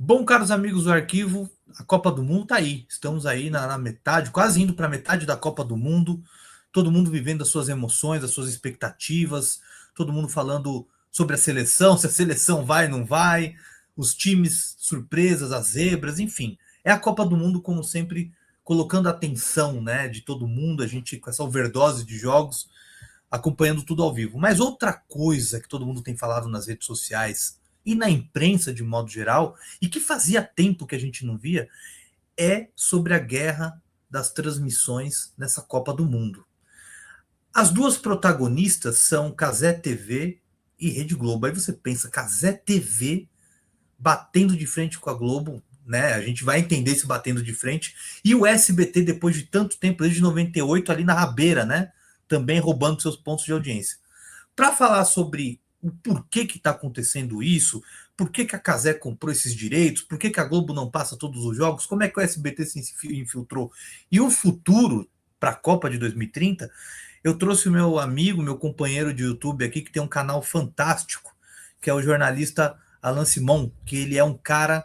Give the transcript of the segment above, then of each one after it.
Bom, caros amigos do Arquivo, a Copa do Mundo tá aí. Estamos aí na metade, quase indo para a metade da Copa do Mundo. Todo mundo vivendo as suas emoções, as suas expectativas. Todo mundo falando sobre a seleção, se a seleção vai ou não vai. Os times surpresas, as zebras, enfim. É a Copa do Mundo, como sempre, colocando a atenção, né, de todo mundo. A gente com essa overdose de jogos, acompanhando tudo ao vivo. Mas outra coisa que todo mundo tem falado nas redes sociais e na imprensa de modo geral, e que fazia tempo que a gente não via, é sobre a guerra das transmissões nessa Copa do Mundo. As duas protagonistas são Cazé TV e Rede Globo. Aí você pensa, Cazé TV batendo de frente com a Globo, né? A gente vai entender se batendo de frente. E o SBT, depois de tanto tempo, desde 98, ali na rabeira, né? Também roubando seus pontos de audiência. Para falar sobre o porquê que está acontecendo isso, por que a Cazé comprou esses direitos, por que a Globo não passa todos os jogos, como é que o SBT se infiltrou e o futuro para a Copa de 2030, eu trouxe o meu amigo, meu companheiro de YouTube aqui, que tem um canal fantástico, que é o jornalista Alan Simon, que ele é um cara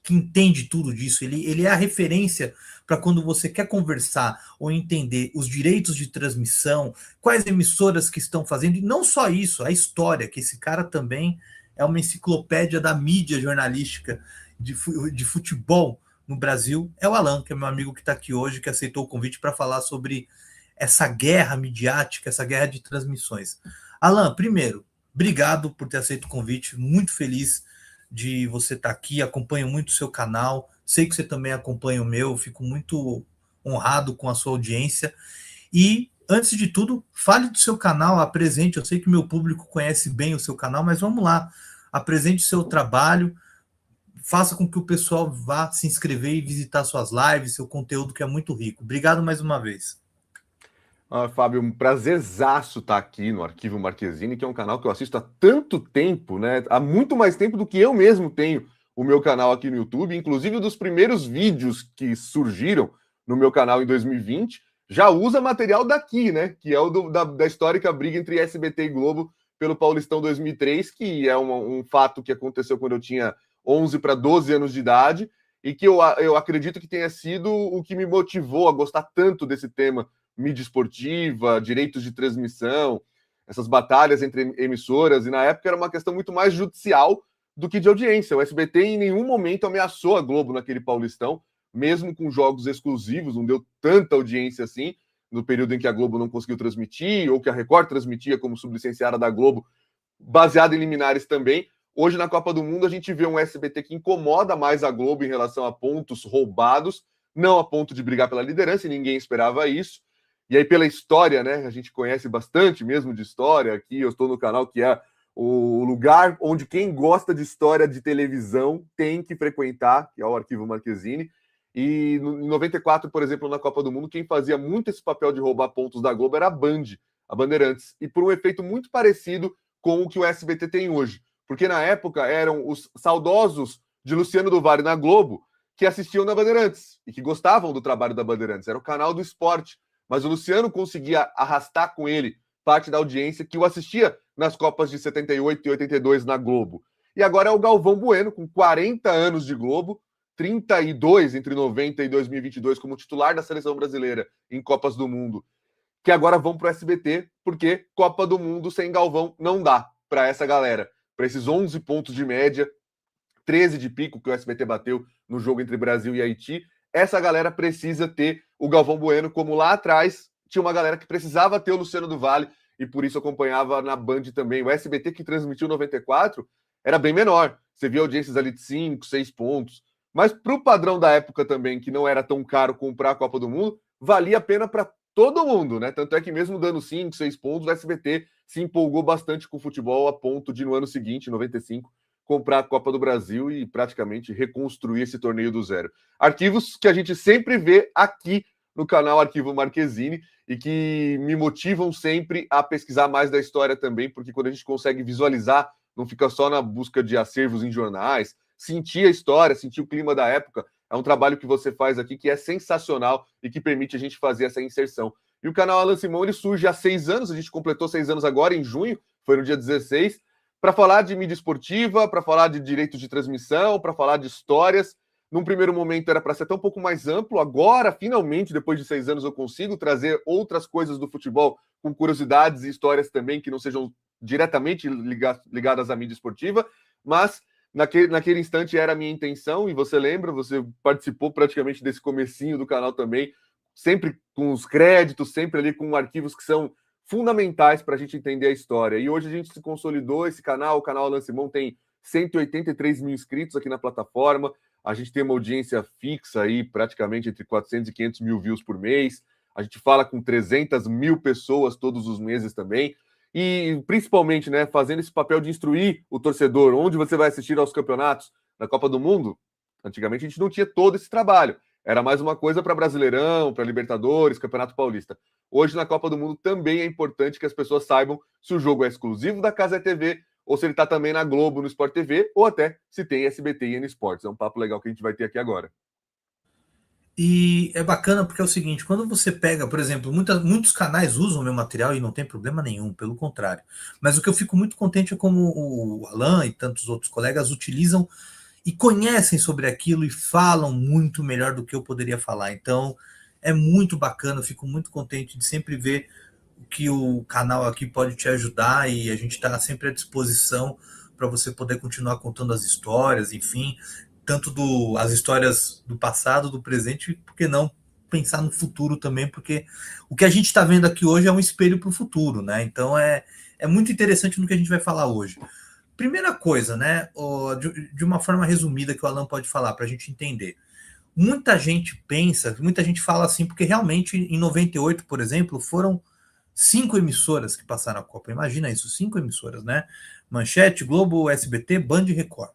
que entende tudo disso, ele é a referência para quando você quer conversar ou entender os direitos de transmissão, quais emissoras que estão fazendo, e não só isso, a história, que esse cara também é uma enciclopédia da mídia jornalística de futebol no Brasil, é o Alan, que é meu amigo que está aqui hoje, que aceitou o convite para falar sobre essa guerra midiática, essa guerra de transmissões. Alan, primeiro, obrigado por ter aceito o convite, muito feliz de você estar aqui, acompanho muito o seu canal, sei que você também acompanha o meu, fico muito honrado com a sua audiência. E, antes de tudo, fale do seu canal, apresente, eu sei que meu público conhece bem o seu canal, mas vamos lá, apresente o seu trabalho, faça com que o pessoal vá se inscrever e visitar suas lives, seu conteúdo que é muito rico. Obrigado mais uma vez. Fábio, um prazerzaço estar aqui no Arquivo Marquezine, que é um canal que eu assisto há tanto tempo, né? Há muito mais tempo do que eu mesmo tenho o meu canal aqui no YouTube, inclusive dos primeiros vídeos que surgiram no meu canal em 2020, já usa material daqui, né? Que é o da histórica briga entre SBT e Globo pelo Paulistão 2003, que é um fato que aconteceu quando eu tinha 11 para 12 anos de idade, e que eu acredito que tenha sido o que me motivou a gostar tanto desse tema mídia esportiva, direitos de transmissão, essas batalhas entre emissoras, e na época era uma questão muito mais judicial do que de audiência. O SBT em nenhum momento ameaçou a Globo naquele Paulistão, mesmo com jogos exclusivos, não deu tanta audiência assim, no período em que a Globo não conseguiu transmitir, ou que a Record transmitia como sublicenciada da Globo, baseado em liminares também. Hoje, na Copa do Mundo, a gente vê um SBT que incomoda mais a Globo em relação a pontos roubados, não a ponto de brigar pela liderança, e ninguém esperava isso. E aí, pela história, né? A gente conhece bastante mesmo de história. Aqui eu estou no canal que é o lugar onde quem gosta de história de televisão tem que frequentar, que é o Arquivo Marquezine. E em 94, por exemplo, na Copa do Mundo, quem fazia muito esse papel de roubar pontos da Globo era a Band, a Bandeirantes. E por um efeito muito parecido com o que o SBT tem hoje. Porque na época eram os saudosos de Luciano do Vale na Globo que assistiam na Bandeirantes e que gostavam do trabalho da Bandeirantes. Era o canal do esporte. Mas o Luciano conseguia arrastar com ele parte da audiência que o assistia nas Copas de 78 e 82 na Globo. E agora é o Galvão Bueno, com 40 anos de Globo, 32 entre 90 e 2022 como titular da seleção brasileira em Copas do Mundo, que agora vão para o SBT, porque Copa do Mundo sem Galvão não dá para essa galera. Para esses 11 pontos de média, 13 de pico que o SBT bateu no jogo entre Brasil e Haiti, essa galera precisa ter o Galvão Bueno, como lá atrás tinha uma galera que precisava ter o Luciano do Vale, e por isso acompanhava na Band também. O SBT, que transmitiu 94, era bem menor. Você via audiências ali de 5, 6 pontos. Mas para o padrão da época também, que não era tão caro comprar a Copa do Mundo, valia a pena para todo mundo, né? Tanto é que mesmo dando 5, 6 pontos, o SBT se empolgou bastante com o futebol a ponto de, no ano seguinte, 95, comprar a Copa do Brasil e praticamente reconstruir esse torneio do zero. Arquivos que a gente sempre vê aqui no canal Arquivo Marquezine e que me motivam sempre a pesquisar mais da história também, porque quando a gente consegue visualizar, não fica só na busca de acervos em jornais, sentir a história, sentir o clima da época, é um trabalho que você faz aqui que é sensacional e que permite a gente fazer essa inserção. E o canal Alan Simon, ele surge há 6 anos, a gente completou 6 anos agora, em junho, foi no dia 16, para falar de mídia esportiva, para falar de direitos de transmissão, para falar de histórias. Num primeiro momento era para ser até um pouco mais amplo, agora, finalmente, depois de 6 anos, eu consigo trazer outras coisas do futebol com curiosidades e histórias também que não sejam diretamente ligadas à mídia esportiva, mas naquele instante era a minha intenção, e você lembra, você participou praticamente desse comecinho do canal também, sempre com os créditos, sempre ali com arquivos que são fundamentais para a gente entender a história. E hoje a gente se consolidou, esse canal, o canal Alan Simon tem 183 mil inscritos aqui na plataforma, a gente tem uma audiência fixa aí, praticamente entre 400 e 500 mil views por mês, a gente fala com 300 mil pessoas todos os meses também, e principalmente, né, fazendo esse papel de instruir o torcedor, onde você vai assistir aos campeonatos da Copa do Mundo. Antigamente a gente não tinha todo esse trabalho, era mais uma coisa para Brasileirão, para Libertadores, Campeonato Paulista. Hoje na Copa do Mundo também é importante que as pessoas saibam se o jogo é exclusivo da Cazé TV, ou se ele está também na Globo, no Sport TV, ou até se tem SBT e N Sports. É um papo legal que a gente vai ter aqui agora. E é bacana porque é o seguinte, quando você pega, por exemplo, muitos canais usam o meu material e não tem problema nenhum, pelo contrário. Mas o que eu fico muito contente é como o Alan e tantos outros colegas utilizam e conhecem sobre aquilo e falam muito melhor do que eu poderia falar. Então, é muito bacana, eu fico muito contente de sempre ver o que o canal aqui pode te ajudar, e a gente está sempre à disposição para você poder continuar contando as histórias, enfim, tanto as histórias do passado, do presente, por que não pensar no futuro também, porque o que a gente está vendo aqui hoje é um espelho para o futuro, né? Então é muito interessante no que a gente vai falar hoje. Primeira coisa, né, de uma forma resumida que o Alan pode falar para a gente entender. Muita gente pensa, muita gente fala assim, porque realmente em 98, por exemplo, foram 5 emissoras que passaram a Copa. Imagina isso, 5 emissoras, né? Manchete, Globo, SBT, Band e Record.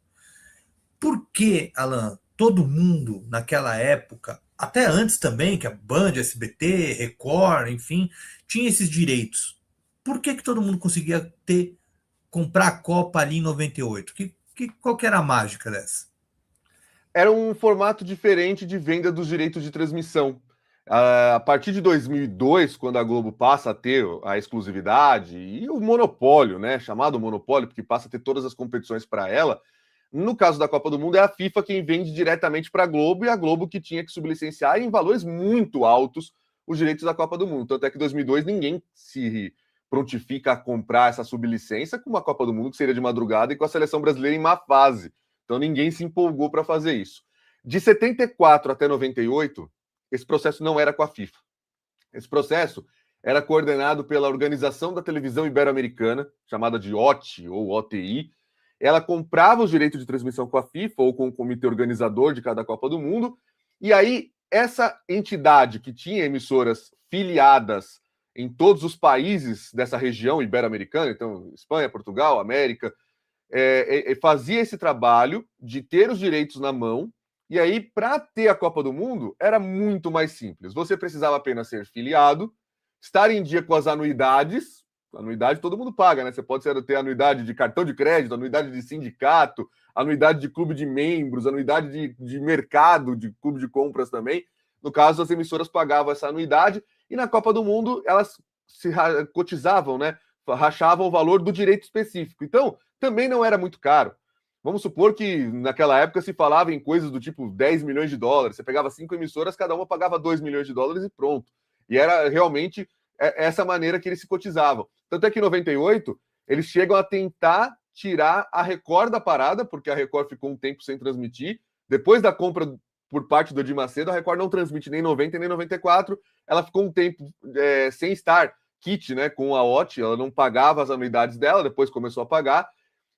Por que, Alan, todo mundo naquela época, até antes também, que a Band, SBT, Record, enfim, tinha esses direitos? Por que todo mundo conseguia comprar a Copa ali em 98? Qual que era a mágica dessa? Era um formato diferente de venda dos direitos de transmissão. A partir de 2002, quando a Globo passa a ter a exclusividade e o monopólio, né, chamado monopólio, porque passa a ter todas as competições para ela, no caso da Copa do Mundo é a FIFA quem vende diretamente para a Globo, e a Globo que tinha que sublicenciar em valores muito altos os direitos da Copa do Mundo. Tanto é que em 2002 ninguém se prontifica a comprar essa sublicença com uma Copa do Mundo que seria de madrugada e com a seleção brasileira em má fase. Então ninguém se empolgou para fazer isso. De 74 até 98, esse processo não era com a FIFA. Esse processo era coordenado pela Organização da Televisão Ibero-Americana, chamada de OTI ou OTI. Ela comprava os direitos de transmissão com a FIFA ou com o comitê organizador de cada Copa do Mundo. E aí, essa entidade que tinha emissoras filiadas em todos os países dessa região ibero-americana, então Espanha, Portugal, América, fazia esse trabalho de ter os direitos na mão. E aí, para ter a Copa do Mundo, era muito mais simples. Você precisava apenas ser filiado, estar em dia com as anuidades. Anuidade todo mundo paga, né? Você pode ter anuidade de cartão de crédito, anuidade de sindicato, anuidade de clube de membros, anuidade de mercado, de clube de compras também. No caso, as emissoras pagavam essa anuidade, e na Copa do Mundo elas se cotizavam, né? Rachavam o valor do direito específico. Então, também não era muito caro. Vamos supor que naquela época se falava em coisas do tipo 10 milhões de dólares. Você pegava 5 emissoras, cada uma pagava 2 milhões de dólares e pronto. E era realmente essa maneira que eles se cotizavam. Tanto é que em 98, eles chegam a tentar tirar a Record da parada, porque a Record ficou um tempo sem transmitir. Depois da compra por parte do Edir Macedo, a Record não transmite nem 90 nem 94. Ela ficou um tempo sem estar kit, né, com a OT. Ela não pagava as anuidades dela, depois começou a pagar.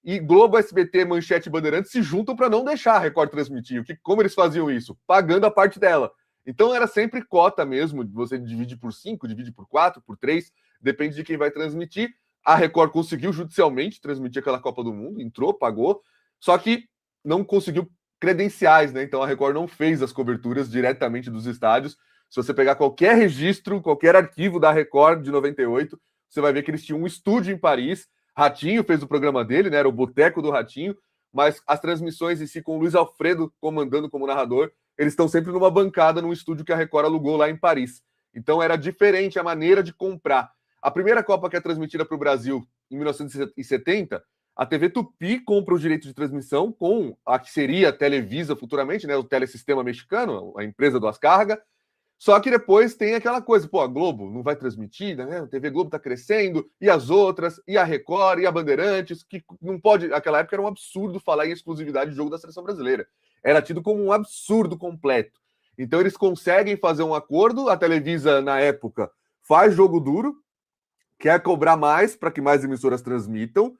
E Globo, SBT, Manchete e Bandeirantes se juntam para não deixar a Record transmitir. Como eles faziam isso? Pagando a parte dela. Então era sempre cota mesmo, você divide por 5, divide por 4, por 3, depende de quem vai transmitir. A Record conseguiu judicialmente transmitir aquela Copa do Mundo, entrou, pagou, só que não conseguiu credenciais, né? Então a Record não fez as coberturas diretamente dos estádios. Se você pegar qualquer registro, qualquer arquivo da Record de 98, você vai ver que eles tinham um estúdio em Paris. Ratinho fez o programa dele, né? Era o Boteco do Ratinho, mas as transmissões em si, com o Luiz Alfredo comandando como narrador, eles estão sempre numa bancada, num estúdio que a Record alugou lá em Paris. Então era diferente a maneira de comprar. A primeira Copa que é transmitida para o Brasil, em 1970, a TV Tupi compra os direitos de transmissão com a que seria a Televisa futuramente, né, o Telesistema Mexicano, a empresa do Ascarga. Só que depois tem aquela coisa, pô, a Globo não vai transmitir, né? A TV Globo tá crescendo, e as outras, e a Record, e a Bandeirantes, que não pode... Naquela época era um absurdo falar em exclusividade de jogo da seleção brasileira. Era tido como um absurdo completo. Então eles conseguem fazer um acordo, a Televisa, na época, faz jogo duro, quer cobrar mais para que mais emissoras transmitam,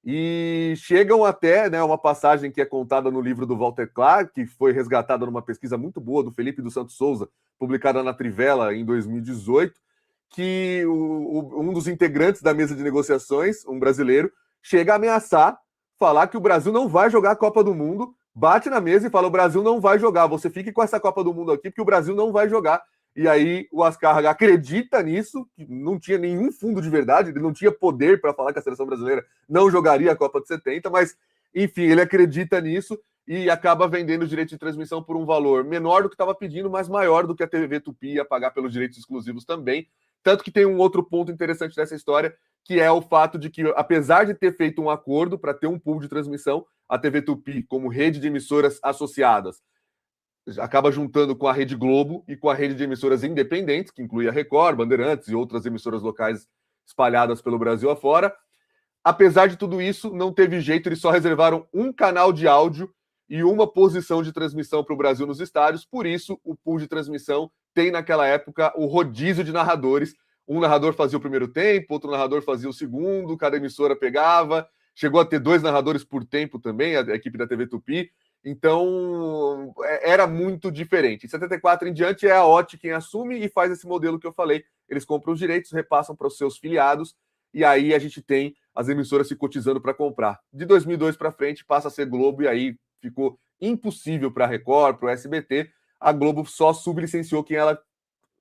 e chegam até, né, uma passagem que é contada no livro do Walter Clark, que foi resgatada numa pesquisa muito boa do Felipe dos Santos Souza, publicada na Trivela em 2018, que um dos integrantes da mesa de negociações, um brasileiro, chega a ameaçar, falar que o Brasil não vai jogar a Copa do Mundo, bate na mesa e fala: o Brasil não vai jogar, você fique com essa Copa do Mundo aqui, porque o Brasil não vai jogar. E aí o Ascarga acredita nisso, que não tinha nenhum fundo de verdade, ele não tinha poder para falar que a seleção brasileira não jogaria a Copa de 70, mas, enfim, ele acredita nisso e acaba vendendo o direito de transmissão por um valor menor do que estava pedindo, mas maior do que a TV Tupi ia pagar pelos direitos exclusivos também. Tanto que tem um outro ponto interessante dessa história, que é o fato de que, apesar de ter feito um acordo para ter um pool de transmissão, a TV Tupi, como rede de emissoras associadas, acaba juntando com a Rede Globo e com a rede de emissoras independentes, que inclui a Record, Bandeirantes e outras emissoras locais espalhadas pelo Brasil afora. Apesar de tudo isso, não teve jeito, eles só reservaram um canal de áudio e uma posição de transmissão para o Brasil nos estádios. Por isso, o pool de transmissão tem, naquela época, o rodízio de narradores. Um narrador fazia o primeiro tempo, outro narrador fazia o segundo, cada emissora pegava. Chegou a ter 2 narradores por tempo também, a equipe da TV Tupi. Então, era muito diferente. Em 74 em diante, é a OTT quem assume e faz esse modelo que eu falei. Eles compram os direitos, repassam para os seus filiados, e aí a gente tem as emissoras se cotizando para comprar. De 2002 para frente, passa a ser Globo, e aí ficou impossível para a Record, para o SBT. A Globo só sublicenciou quem ela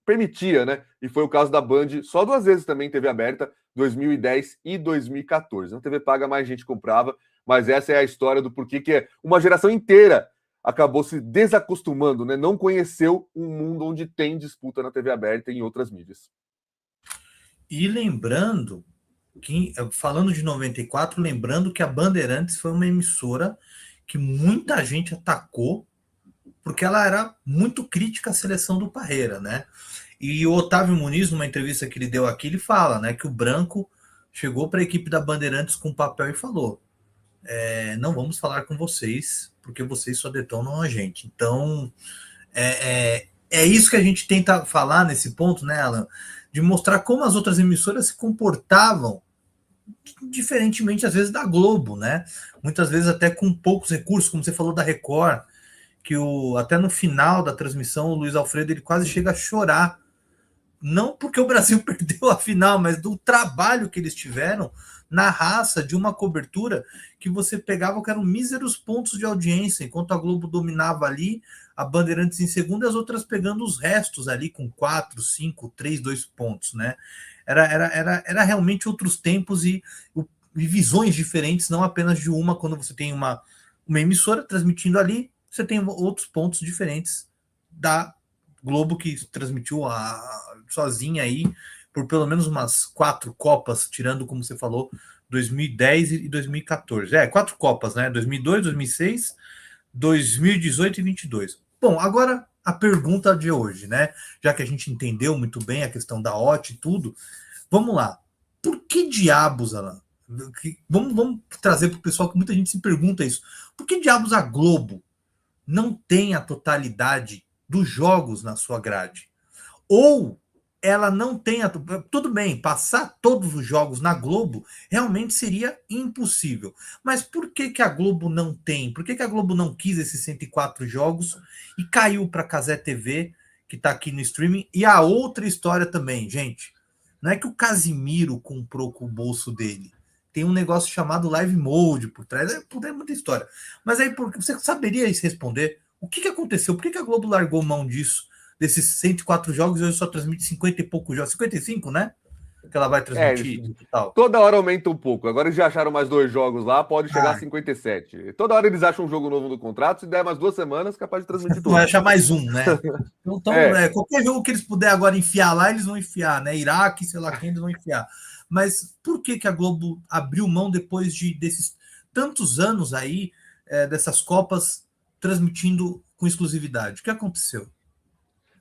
permitia, né? E foi o caso da Band, só 2 vezes também TV aberta, 2010 e 2014. Na TV paga mais gente comprava, mas essa é a história do porquê que uma geração inteira acabou se desacostumando, né? Não conheceu um mundo onde tem disputa na TV aberta e em outras mídias. E lembrando que, falando de 94, lembrando que a Bandeirantes foi uma emissora que muita gente atacou porque ela era muito crítica à seleção do Parreira, né? E o Otávio Muniz, numa entrevista que ele deu aqui, ele fala, né, que o Branco chegou para a equipe da Bandeirantes com papel e falou: não vamos falar com vocês, porque vocês só detonam a gente. Então, é isso que a gente tenta falar nesse ponto, né, Alan? De mostrar como as outras emissoras se comportavam diferentemente, às vezes, da Globo, né? Muitas vezes até com poucos recursos, como você falou da Record, que até no final da transmissão, o Luiz Alfredo ele quase chega a chorar. Não porque o Brasil perdeu a final, mas do trabalho que eles tiveram na raça de uma cobertura que você pegava que eram míseros pontos de audiência, enquanto a Globo dominava ali, a Bandeirantes em segundo e as outras pegando os restos ali com 4, 5, 3, 2 pontos, né? Era realmente outros tempos e visões diferentes, não apenas de uma, quando você tem uma emissora transmitindo ali, você tem outros pontos diferentes da Globo, que transmitiu sozinha aí por pelo menos umas 4 Copas, tirando, como você falou, 2010 e 2014. 4 Copas, né? 2002, 2006, 2018 e 22. Bom, agora a pergunta de hoje, né? Já que a gente entendeu muito bem a questão da OT e tudo, vamos lá. Por que diabos, Alan? Vamos trazer para o pessoal, que muita gente se pergunta isso. Por que diabos a Globo não tem a totalidade dos jogos na sua grade? Ou ela não tem tudo bem, passar todos os jogos na Globo realmente seria impossível. Mas por que a Globo não tem? Por que a Globo não quis esses 104 jogos e caiu para a Cazé TV, que está aqui no streaming? E a outra história também, gente, não é que o Casimiro comprou com o bolso dele. Tem um negócio chamado Live Mode por trás. É muita história. Mas aí, você saberia responder o que aconteceu? Por que a Globo largou mão disso? Desses 104 jogos, hoje só transmite 50 e poucos jogos. 55, né? Que ela vai transmitir no total. Toda hora aumenta um pouco. Agora eles já acharam mais 2 jogos lá, pode chegar a 57. Toda hora eles acham um jogo novo no contrato, se der mais 2 semanas, capaz de transmitir tudo. Vai achar mais um, né? Então, qualquer jogo que eles puderem agora enfiar lá, eles vão enfiar, né? Iraque, sei lá quem, eles vão enfiar. mas por que a Globo abriu mão depois desses tantos anos aí, dessas Copas, transmitindo com exclusividade? O que aconteceu?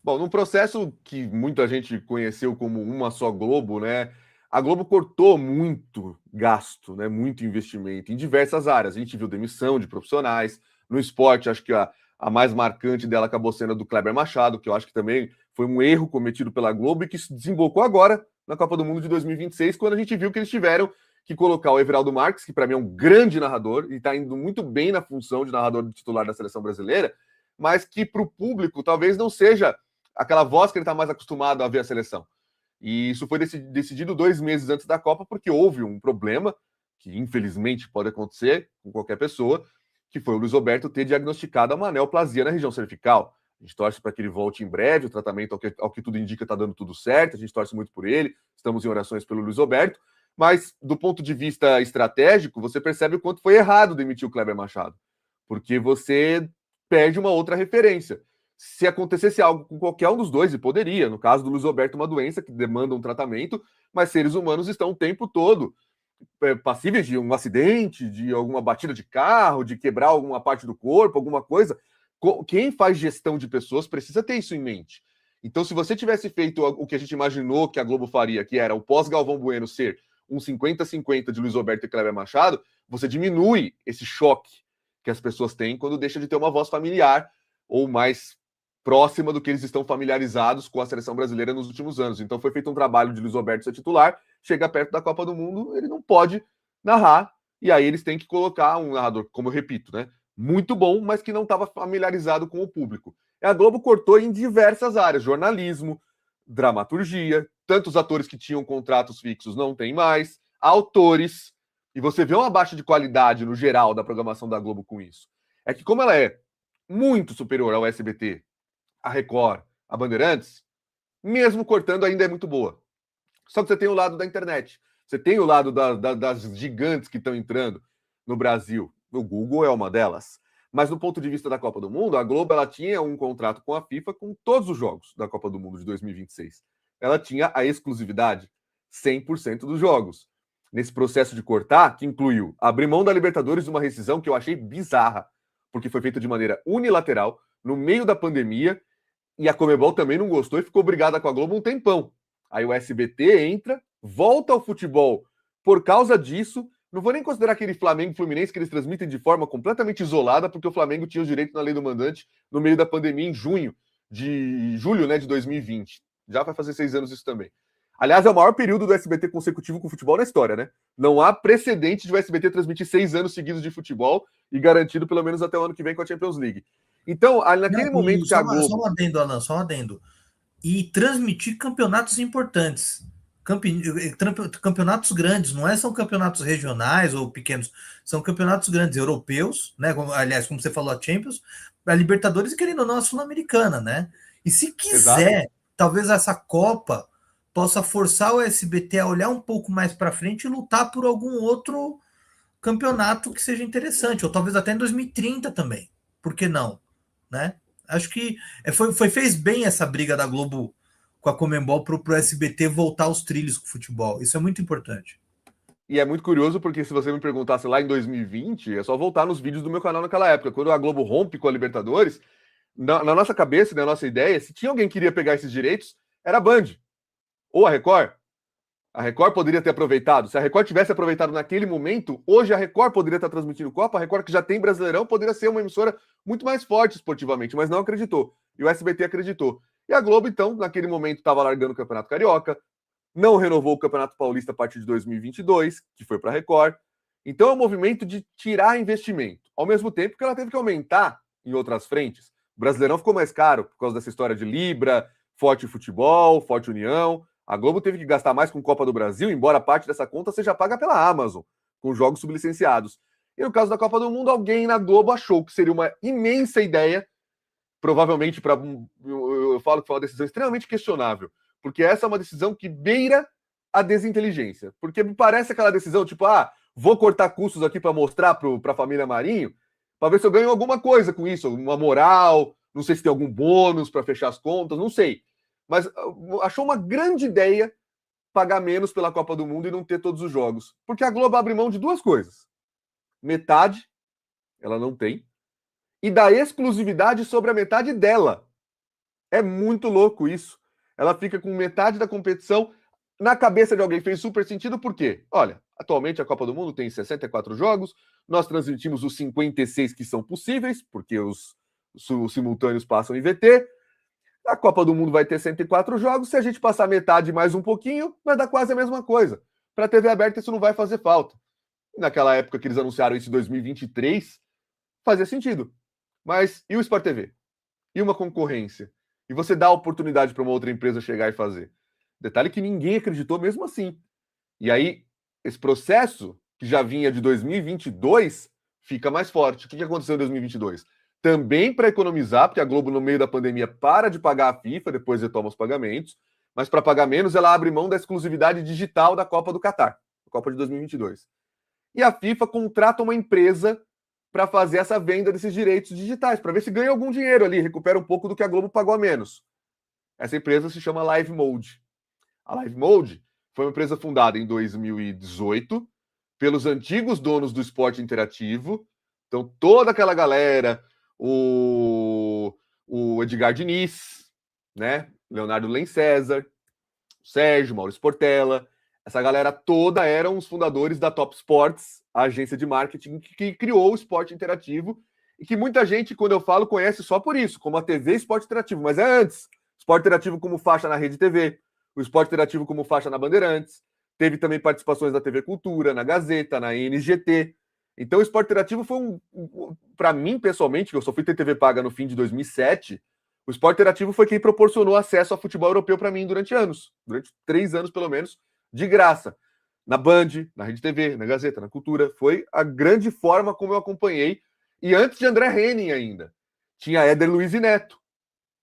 Bom, num processo que muita gente conheceu como uma só Globo, né? A Globo cortou muito gasto, né? Muito investimento em diversas áreas. A gente viu demissão de profissionais. No esporte, acho que a mais marcante dela acabou sendo a do Kleber Machado, que eu acho que também foi um erro cometido pela Globo e que se desembocou agora na Copa do Mundo de 2026, quando a gente viu que eles tiveram que colocar o Everaldo Marques, que para mim é um grande narrador e está indo muito bem na função de narrador titular da seleção brasileira, mas que para o público talvez não seja aquela voz que ele está mais acostumado a ver a seleção. E isso foi decidido 2 meses antes da Copa, porque houve um problema, que infelizmente pode acontecer com qualquer pessoa, que foi o Luiz Roberto ter diagnosticado uma neoplasia na região cervical. A gente torce para que ele volte em breve, o tratamento, ao que tudo indica, está dando tudo certo, a gente torce muito por ele, estamos em orações pelo Luiz Roberto, mas do ponto de vista estratégico, você percebe o quanto foi errado demitir o Kleber Machado, porque você perde uma outra referência. Se acontecesse algo com qualquer um dos dois, e poderia, no caso do Luiz Roberto, uma doença que demanda um tratamento, mas seres humanos estão o tempo todo passíveis de um acidente, de alguma batida de carro, de quebrar alguma parte do corpo, alguma coisa. Quem faz gestão de pessoas precisa ter isso em mente. Então, se você tivesse feito o que a gente imaginou que a Globo faria, que era o pós-Galvão Bueno ser um 50-50 de Luiz Roberto e Kleber Machado, você diminui esse choque que as pessoas têm quando deixa de ter uma voz familiar ou mais próxima do que eles estão familiarizados com a seleção brasileira nos últimos anos. Então foi feito um trabalho de Luiz Roberto ser titular, chega perto da Copa do Mundo, ele não pode narrar, e aí eles têm que colocar um narrador, como eu repito, né? Muito bom, mas que não estava familiarizado com o público. E a Globo cortou em diversas áreas, jornalismo, dramaturgia, tantos atores que tinham contratos fixos não tem mais, autores, e você vê uma baixa de qualidade no geral da programação da Globo com isso. É que como ela é muito superior ao SBT, a Record, a Bandeirantes, mesmo cortando, ainda é muito boa. Só que você tem o lado da internet. Você tem o lado das gigantes que estão entrando no Brasil. O Google é uma delas. Mas do ponto de vista da Copa do Mundo, a Globo ela tinha um contrato com a FIFA com todos os jogos da Copa do Mundo de 2026. Ela tinha a exclusividade, 100% dos jogos. Nesse processo de cortar, que incluiu abrir mão da Libertadores de uma rescisão que eu achei bizarra, porque foi feita de maneira unilateral, no meio da pandemia, e a Conmebol também não gostou e ficou brigada com a Globo um tempão. Aí o SBT entra, volta ao futebol por causa disso. Não vou nem considerar aquele Flamengo e Fluminense que eles transmitem de forma completamente isolada, porque o Flamengo tinha o direito na lei do mandante no meio da pandemia, em julho, né, de 2020. Já vai fazer 6 anos isso também. Aliás, é o maior período do SBT consecutivo com futebol na história, né? Não há precedente de o SBT transmitir 6 anos seguidos de futebol e garantido pelo menos até o ano que vem com a Champions League. Então, naquele momento que a Globo... Só um adendo, Alan, só um adendo. E transmitir campeonatos importantes. Campeonatos grandes, não são campeonatos regionais ou pequenos, são campeonatos grandes, europeus, né? Aliás, como você falou, a Champions, a Libertadores e querendo ou não, a Sul-Americana, né? E se quiser, exato, talvez essa Copa possa forçar o SBT a olhar um pouco mais para frente e lutar por algum outro campeonato que seja interessante, ou talvez até em 2030 também. Por que não? Né? Acho que fez bem essa briga da Globo com a Conmebol para o SBT voltar aos trilhos com o futebol. Isso é muito importante. E é muito curioso porque se você me perguntasse lá em 2020, é só voltar nos vídeos do meu canal naquela época. Quando a Globo rompe com a Libertadores, na nossa cabeça, na nossa ideia, se tinha alguém que queria pegar esses direitos, era a Band ou a Record. A Record poderia ter aproveitado. Se a Record tivesse aproveitado naquele momento, hoje a Record poderia estar transmitindo Copa. A Record, que já tem Brasileirão, poderia ser uma emissora muito mais forte esportivamente, mas não acreditou. E o SBT acreditou. E a Globo, então, naquele momento, estava largando o Campeonato Carioca, não renovou o Campeonato Paulista a partir de 2022, que foi para a Record. Então é um movimento de tirar investimento, ao mesmo tempo que ela teve que aumentar em outras frentes. O Brasileirão ficou mais caro por causa dessa história de Libra, Forte Futebol, Forte União. A Globo teve que gastar mais com Copa do Brasil, embora parte dessa conta seja paga pela Amazon, com jogos sublicenciados. E no caso da Copa do Mundo, alguém na Globo achou que seria uma imensa ideia, provavelmente eu falo que foi uma decisão extremamente questionável, porque essa é uma decisão que beira a desinteligência. Porque me parece aquela decisão, tipo, vou cortar custos aqui para mostrar para a família Marinho, para ver se eu ganho alguma coisa com isso, uma moral, não sei se tem algum bônus para fechar as contas, não sei. Mas achou uma grande ideia pagar menos pela Copa do Mundo e não ter todos os jogos? Porque a Globo abre mão de duas coisas. Metade, ela não tem, e da exclusividade sobre a metade dela. É muito louco isso. Ela fica com metade da competição. Na cabeça de alguém fez super sentido, por quê? Olha, atualmente a Copa do Mundo tem 64 jogos, nós transmitimos os 56 que são possíveis, porque os simultâneos passam em VT. A Copa do Mundo vai ter 104 jogos, se a gente passar metade mais um pouquinho, vai dar quase a mesma coisa. Para a TV aberta isso não vai fazer falta. Naquela época que eles anunciaram isso em 2023, fazia sentido. Mas e o Sport TV? E uma concorrência? E você dá a oportunidade para uma outra empresa chegar e fazer? Detalhe que ninguém acreditou mesmo assim. E aí, esse processo, que já vinha de 2022, fica mais forte. O que aconteceu em 2022? Também para economizar, porque a Globo, no meio da pandemia, para de pagar a FIFA, depois retoma os pagamentos, mas para pagar menos, ela abre mão da exclusividade digital da Copa do Catar, a Copa de 2022. E a FIFA contrata uma empresa para fazer essa venda desses direitos digitais, para ver se ganha algum dinheiro ali, recupera um pouco do que a Globo pagou a menos. Essa empresa se chama Live Mode. A Live Mode foi uma empresa fundada em 2018 pelos antigos donos do esporte interativo. Então, toda aquela galera, o Edgar Diniz, né? Leonardo Len César, o Sérgio, Maurício Portela, essa galera toda eram os fundadores da Top Sports, a agência de marketing que criou o esporte interativo e que muita gente, quando eu falo, conhece só por isso, como a TV Esporte Interativo, mas é antes. Esporte Interativo como faixa na Rede TV, o Esporte Interativo como faixa na Bandeirantes, teve também participações da TV Cultura, na Gazeta, na NGT. Então o Esporte Interativo foi para mim, pessoalmente, que eu só fui ter TV paga no fim de 2007, o Esporte Interativo foi quem proporcionou acesso ao futebol europeu para mim durante 3 anos pelo menos, de graça. Na Band, na Rede TV, na Gazeta, na Cultura. Foi a grande forma como eu acompanhei. E antes de André Henning ainda. Tinha Éder Luiz e Neto,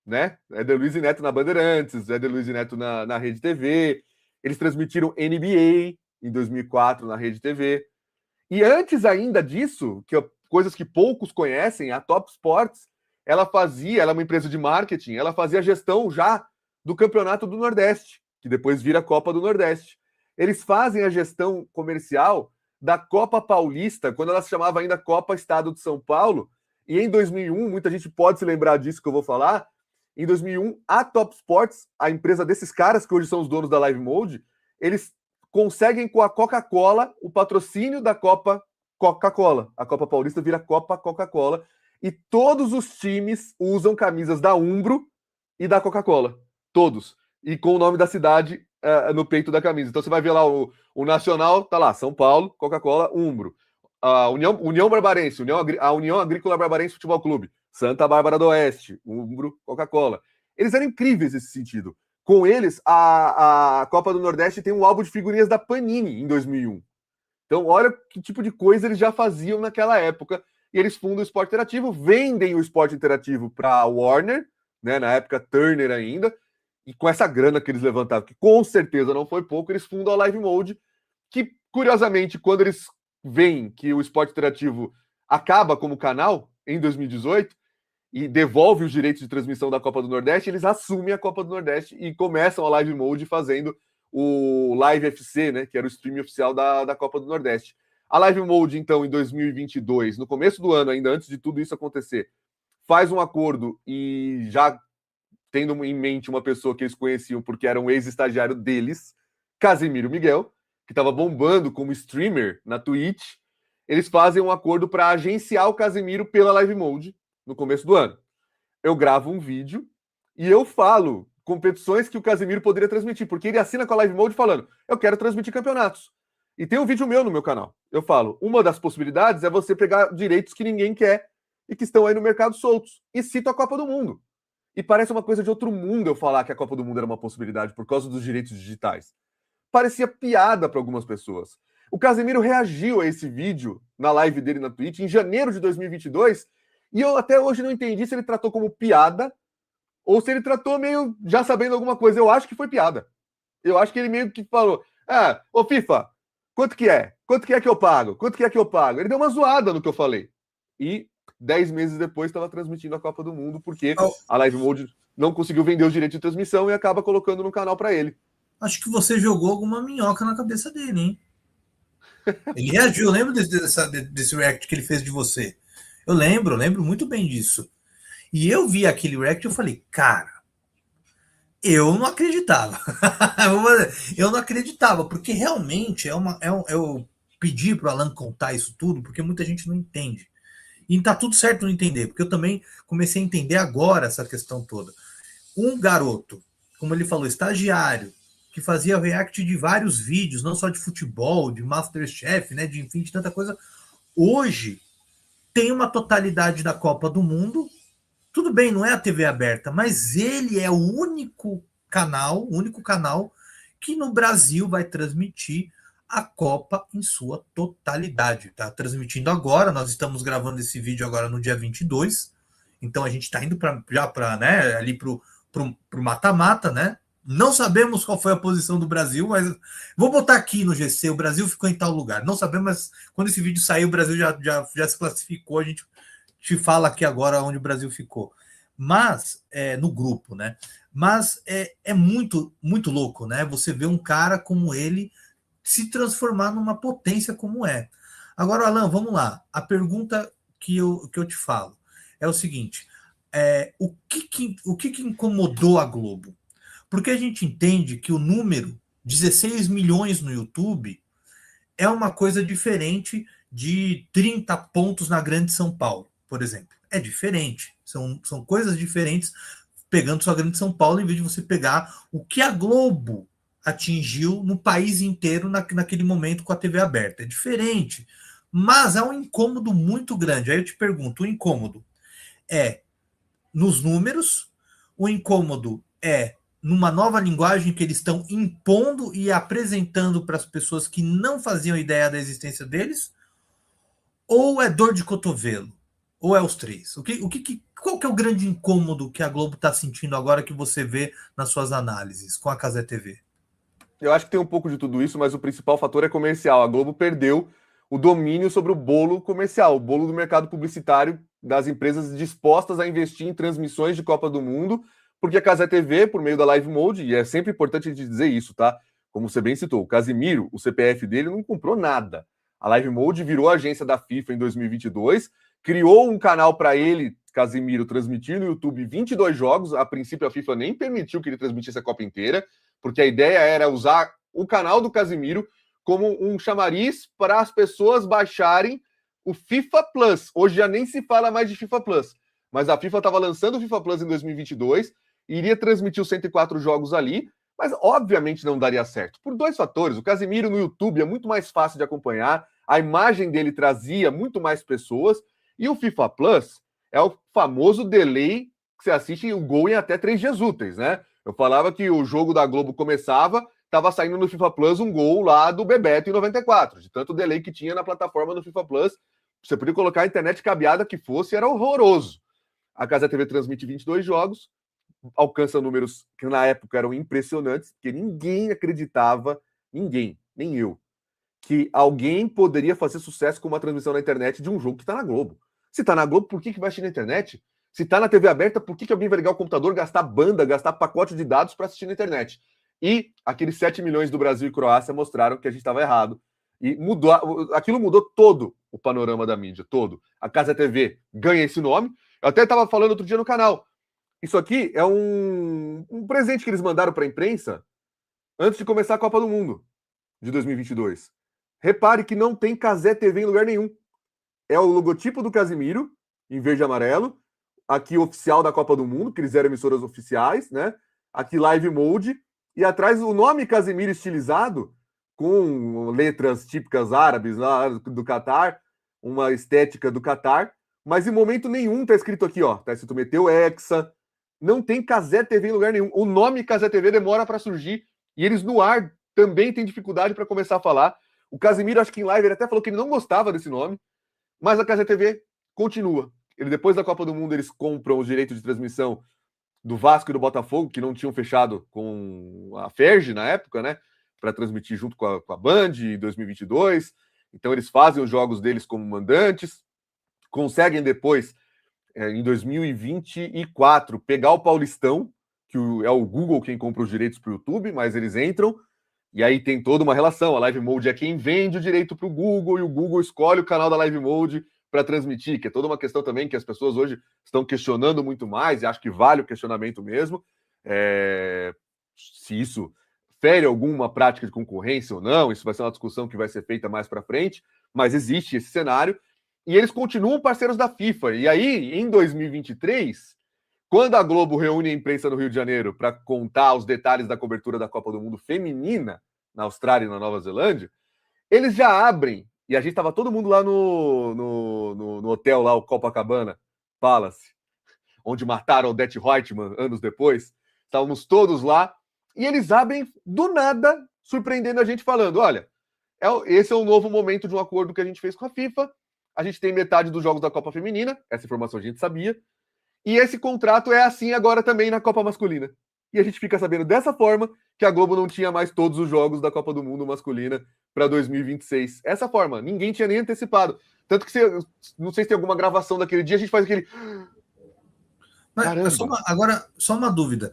né? Éder Luiz e Neto na Bandeirantes, Éder Luiz e Neto na Rede TV. Eles transmitiram NBA em 2004 na Rede TV. E antes ainda disso, coisas que poucos conhecem, a Top Sports, ela é uma empresa de marketing, ela fazia a gestão já do Campeonato do Nordeste, que depois vira a Copa do Nordeste. Eles fazem a gestão comercial da Copa Paulista, quando ela se chamava ainda Copa Estado de São Paulo, e em 2001, muita gente pode se lembrar disso que eu vou falar, em 2001, a Top Sports, a empresa desses caras que hoje são os donos da Live Mode, eles conseguem com a Coca-Cola o patrocínio da Copa Coca-Cola. A Copa Paulista vira Copa Coca-Cola, e todos os times usam camisas da Umbro e da Coca-Cola. Todos. E com o nome da cidade no peito da camisa. Então você vai ver lá o Nacional, tá lá, São Paulo, Coca-Cola, Umbro. A União Barbarense, a União Agrícola Barbarense Futebol Clube, Santa Bárbara do Oeste, Umbro, Coca-Cola. Eles eram incríveis nesse sentido. Com eles, a Copa do Nordeste tem um álbum de figurinhas da Panini em 2001. Então olha que tipo de coisa eles já faziam naquela época. E eles fundam o Esporte Interativo, vendem o Esporte Interativo para a Warner, né, na época Turner ainda, e com essa grana que eles levantaram, que com certeza não foi pouco, eles fundam a Live Mode, que, curiosamente, quando eles veem que o Esporte Interativo acaba como canal, em 2018, e devolve os direitos de transmissão da Copa do Nordeste, eles assumem a Copa do Nordeste e começam a Live Mode fazendo o Live FC, né, que era o stream oficial da Copa do Nordeste. A Live Mode, então, em 2022, no começo do ano, ainda antes de tudo isso acontecer, faz um acordo e já tendo em mente uma pessoa que eles conheciam porque era um ex-estagiário deles, Casemiro Miguel, que estava bombando como streamer na Twitch, eles fazem um acordo para agenciar o Casemiro pela Live Mode no começo do ano. Eu gravo um vídeo e eu falo competições que o Casemiro poderia transmitir, porque ele assina com a Live Mode falando, eu quero transmitir campeonatos. E tem um vídeo meu no meu canal. Eu falo, uma das possibilidades é você pegar direitos que ninguém quer e que estão aí no mercado soltos. E cito a Copa do Mundo. E parece uma coisa de outro mundo eu falar que a Copa do Mundo era uma possibilidade por causa dos direitos digitais. Parecia piada para algumas pessoas. O Casemiro reagiu a esse vídeo na live dele na Twitch em janeiro de 2022 e eu até hoje não entendi se ele tratou como piada ou se ele tratou meio já sabendo alguma coisa. Eu acho que foi piada. Eu acho que ele meio que falou, ô FIFA, quanto que é? Quanto que é que eu pago? Quanto que é que eu pago? Ele deu uma zoada no que eu falei. E 10 meses depois estava transmitindo a Copa do Mundo porque a Live Mode não conseguiu vender os direitos de transmissão e acaba colocando no canal para ele. Acho que você jogou alguma minhoca na cabeça dele, hein? Ele reagiu, eu lembro desse react que ele fez de você. Eu lembro muito bem disso. E eu vi aquele react e eu falei, cara, eu não acreditava. Eu não acreditava, porque realmente eu pedi para o Alan contar isso tudo, porque muita gente não entende. E tá tudo certo não entender, porque eu também comecei a entender agora essa questão toda. Um garoto, como ele falou, estagiário, que fazia react de vários vídeos, não só de futebol, de Masterchef, né, de enfim, de tanta coisa, hoje tem uma totalidade da Copa do Mundo. Tudo bem, não é a TV aberta, mas ele é o único canal que no Brasil vai transmitir a Copa em sua totalidade. Está transmitindo agora, nós estamos gravando esse vídeo agora no dia 22, então a gente está indo já para, né, ali para o mata-mata, né? Não sabemos qual foi a posição do Brasil, mas vou botar aqui no GC, o Brasil ficou em tal lugar. Não sabemos, mas quando esse vídeo sair, o Brasil já se classificou, a gente te fala aqui agora onde o Brasil ficou. Mas, no grupo, né? Mas é muito, muito louco, né? Você vê um cara como ele se transformar numa potência como é. Agora, Alan, vamos lá. A pergunta que eu te falo é o seguinte: o que incomodou a Globo? Porque a gente entende que o número 16 milhões no YouTube é uma coisa diferente de 30 pontos na Grande São Paulo, por exemplo. É diferente. São coisas diferentes pegando sua Grande São Paulo em vez de você pegar o que a Globo atingiu no país inteiro naquele momento com a TV aberta. É diferente. Mas é um incômodo muito grande. Aí eu te pergunto, o incômodo é nos números, o incômodo é numa nova linguagem que eles estão impondo e apresentando para as pessoas que não faziam ideia da existência deles, ou é dor de cotovelo, ou é os três? Qual que é o grande incômodo que a Globo está sentindo agora que você vê nas suas análises com a Cazé TV? Eu acho que tem um pouco de tudo isso, mas o principal fator é comercial. A Globo perdeu o domínio sobre o bolo comercial, o bolo do mercado publicitário das empresas dispostas a investir em transmissões de Copa do Mundo, porque a Cazé TV, por meio da Live Mode, e é sempre importante a gente dizer isso, tá? Como você bem citou, o Casimiro, o CPF dele não comprou nada. A Live Mode virou agência da FIFA em 2022, criou um canal para ele, Casimiro, transmitir no YouTube 22 jogos. A princípio, a FIFA nem permitiu que ele transmitisse a Copa inteira, porque a ideia era usar o canal do Casimiro como um chamariz para as pessoas baixarem o FIFA Plus. Hoje já nem se fala mais de FIFA Plus, mas a FIFA estava lançando o FIFA Plus em 2022, iria transmitir os 104 jogos ali, mas obviamente não daria certo, por dois fatores. O Casimiro no YouTube é muito mais fácil de acompanhar, a imagem dele trazia muito mais pessoas, e o FIFA Plus é o famoso delay que você assiste o gol em até 3 dias úteis, né? Eu falava que o jogo da Globo começava, estava saindo no FIFA Plus um gol lá do Bebeto em 94, de tanto delay que tinha na plataforma do FIFA Plus. Você podia colocar a internet cabeada que fosse, era horroroso. A Cazé TV transmite 22 jogos, alcança números que na época eram impressionantes, porque ninguém acreditava, ninguém, nem eu, que alguém poderia fazer sucesso com uma transmissão na internet de um jogo que está na Globo. Se está na Globo, por que vai assistir na internet? Se está na TV aberta, por que alguém vai ligar o computador, gastar banda, gastar pacote de dados para assistir na internet? E aqueles 7 milhões do Brasil e Croácia mostraram que a gente estava errado. E aquilo mudou todo o panorama da mídia, todo. A Cazé TV ganha esse nome. Eu até estava falando outro dia no canal. Isso aqui é um presente que eles mandaram para a imprensa antes de começar a Copa do Mundo de 2022. Repare que não tem Cazé TV em lugar nenhum. É o logotipo do Casimiro, em verde e amarelo. Aqui oficial da Copa do Mundo, que eles eram emissoras oficiais, né? Aqui Live Mode. E atrás o nome Casimiro estilizado, com letras típicas árabes lá do Catar, uma estética do Catar. Mas em momento nenhum tá escrito aqui, ó. Tá escrito Meteu Hexa. Não tem Cazé TV em lugar nenhum. O nome Cazé TV demora para surgir. E eles no ar também têm dificuldade para começar a falar. O Casimiro, acho que em live, ele até falou que ele não gostava desse nome. Mas a Cazé TV continua. Depois da Copa do Mundo, eles compram os direitos de transmissão do Vasco e do Botafogo, que não tinham fechado com a Ferg na época, né? Para transmitir junto com a Band em 2022. Então, eles fazem os jogos deles como mandantes. Conseguem depois, em 2024, pegar o Paulistão, que é o Google quem compra os direitos para o YouTube, mas eles entram e aí tem toda uma relação. A Live Mode é quem vende o direito para o Google e o Google escolhe o canal da Live Mode para transmitir, que é toda uma questão também que as pessoas hoje estão questionando muito mais, e acho que vale o questionamento mesmo, se isso fere alguma prática de concorrência ou não, isso vai ser uma discussão que vai ser feita mais para frente, mas existe esse cenário, e eles continuam parceiros da FIFA. E aí, em 2023, quando a Globo reúne a imprensa no Rio de Janeiro para contar os detalhes da cobertura da Copa do Mundo feminina na Austrália e na Nova Zelândia, eles já abrem, e a gente estava todo mundo lá no hotel, lá, o Copacabana Palace, onde mataram o Det Reutemann anos depois, estávamos todos lá, e eles abrem do nada, surpreendendo a gente, falando: olha, esse é o novo momento de um acordo que a gente fez com a FIFA, a gente tem metade dos jogos da Copa Feminina, essa informação a gente sabia, e esse contrato é assim agora também na Copa Masculina. E a gente fica sabendo dessa forma que a Globo não tinha mais todos os jogos da Copa do Mundo masculina para 2026. Essa forma, ninguém tinha nem antecipado. Tanto que, não sei se tem alguma gravação daquele dia, a gente faz aquele... Mas agora, só uma dúvida.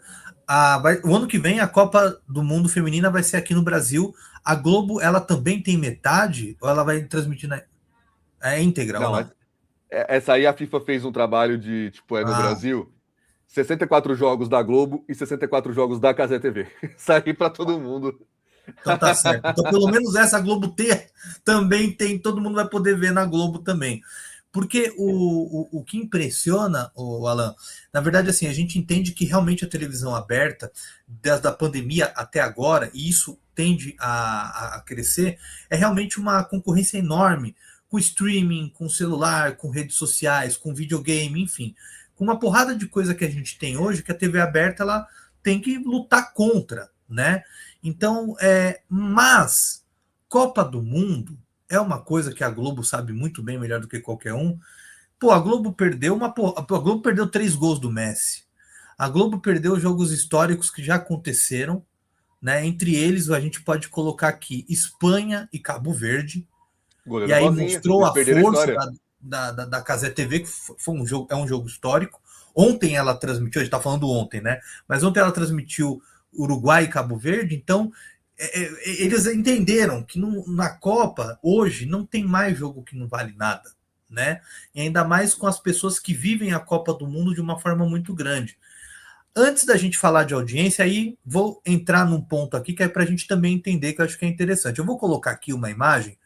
O ano que vem a Copa do Mundo Feminina vai ser aqui no Brasil. A Globo, ela também tem metade? Ou ela vai transmitir íntegra? Não, essa aí a FIFA fez um trabalho de, no Brasil, 64 jogos da Globo e 64 jogos da Cazé TV. Sair para todo mundo. Então tá certo. Então, pelo menos essa a Globo também tem, todo mundo vai poder ver na Globo também. Porque o que impressiona, Alan, na verdade, assim, a gente entende que realmente a televisão aberta, desde a pandemia até agora, e isso tende a crescer, é realmente uma concorrência enorme com streaming, com celular, com redes sociais, com videogame, enfim, com uma porrada de coisa que a gente tem hoje, que a TV aberta ela tem que lutar contra, né? Então, mas Copa do Mundo é uma coisa que a Globo sabe muito bem, melhor do que qualquer um. Pô, a Globo perdeu a Globo perdeu 3 gols do Messi. A Globo perdeu jogos históricos que já aconteceram, né? Entre eles, a gente pode colocar aqui Espanha e Cabo Verde. Goleiro e aí Bozinha, mostrou a força da Cazé TV, que foi um jogo, é um jogo histórico. Ontem ela transmitiu, a gente está falando ontem, né? Mas ontem ela transmitiu Uruguai e Cabo Verde, então eles entenderam que na Copa, hoje, não tem mais jogo que não vale nada, né? E ainda mais com as pessoas que vivem a Copa do Mundo de uma forma muito grande. Antes da gente falar de audiência, aí vou entrar num ponto aqui que é para a gente também entender, que eu acho que é interessante. Eu vou colocar aqui uma imagem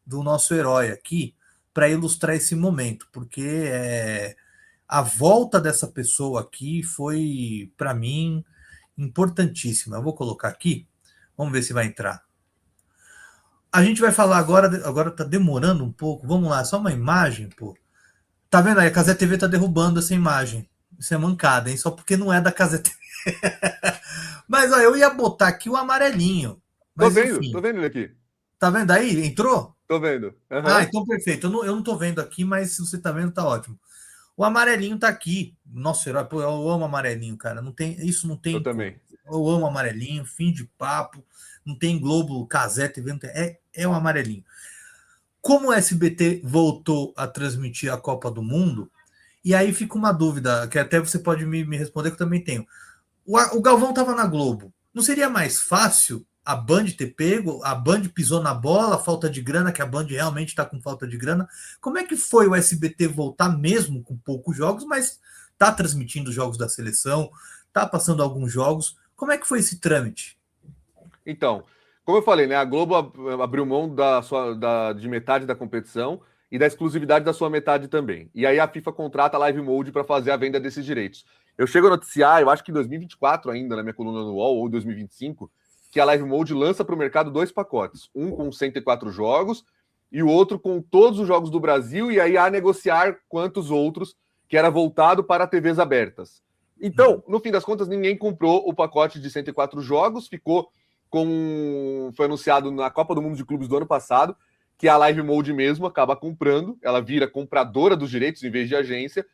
do nosso herói aqui para ilustrar esse momento, porque a volta dessa pessoa aqui foi, para mim, importantíssima. Eu vou colocar aqui, vamos ver se vai entrar. A gente vai falar agora tá demorando um pouco, vamos lá, só uma imagem, pô. Tá vendo aí, a Cazé TV tá derrubando essa imagem. Isso é mancada, hein? Só porque não é da Cazé TV. Mas, ó, eu ia botar aqui o amarelinho. Mas, tô vendo ele aqui. Tá vendo aí? Entrou? Tô vendo. Uhum. Então perfeito. Eu não tô vendo aqui, mas se você tá vendo, tá ótimo. O amarelinho tá aqui. Nossa, herói, pô, eu amo amarelinho, cara. Isso não tem. Eu também. Eu amo amarelinho, fim de papo. Não tem Globo, Cazé, TV, não tem. É o amarelinho. Como o SBT voltou a transmitir a Copa do Mundo, e aí fica uma dúvida, que até você pode me responder, que eu também tenho. O Galvão tava na Globo. Não seria mais fácil a Band ter pego? A Band pisou na bola, falta de grana, que a Band realmente está com falta de grana. Como é que foi o SBT voltar mesmo com poucos jogos, mas está transmitindo jogos da seleção, está passando alguns jogos? Como é que foi esse trâmite? Então, como eu falei, né, a Globo abriu mão de metade da competição e da exclusividade da sua metade também. E aí a FIFA contrata a Live Mode para fazer a venda desses direitos. Eu chego a noticiar, eu acho que em 2024 ainda, na minha coluna no UOL, ou 2025, que a Live Mode lança para o mercado 2 pacotes. Um com 104 jogos e o outro com todos os jogos do Brasil, e aí a negociar quantos outros, que era voltado para TVs abertas. Então, no fim das contas, ninguém comprou o pacote de 104 jogos, foi anunciado na Copa do Mundo de Clubes do ano passado, que a Live Mode mesmo acaba comprando, ela vira compradora dos direitos em vez de agência,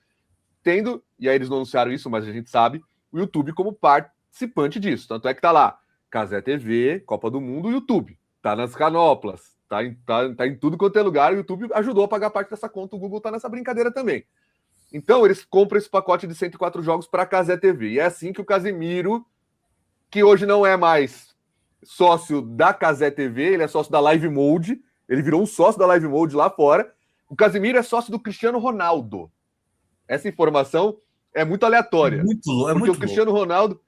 tendo, e aí eles não anunciaram isso, mas a gente sabe, o YouTube como participante disso. Tanto é que tá lá, Cazé TV, Copa do Mundo, YouTube. Tá nas canoplas, tá em tudo quanto é lugar, o YouTube ajudou a pagar parte dessa conta, o Google tá nessa brincadeira também. Então, eles compram esse pacote de 104 jogos para a Cazé TV. E é assim que o Casemiro, que hoje não é mais sócio da Cazé TV, ele é sócio da Live Mode, ele virou um sócio da Live Mode lá fora. O Casemiro é sócio do Cristiano Ronaldo. Essa informação é muito aleatória. Porque o Cristiano Ronaldo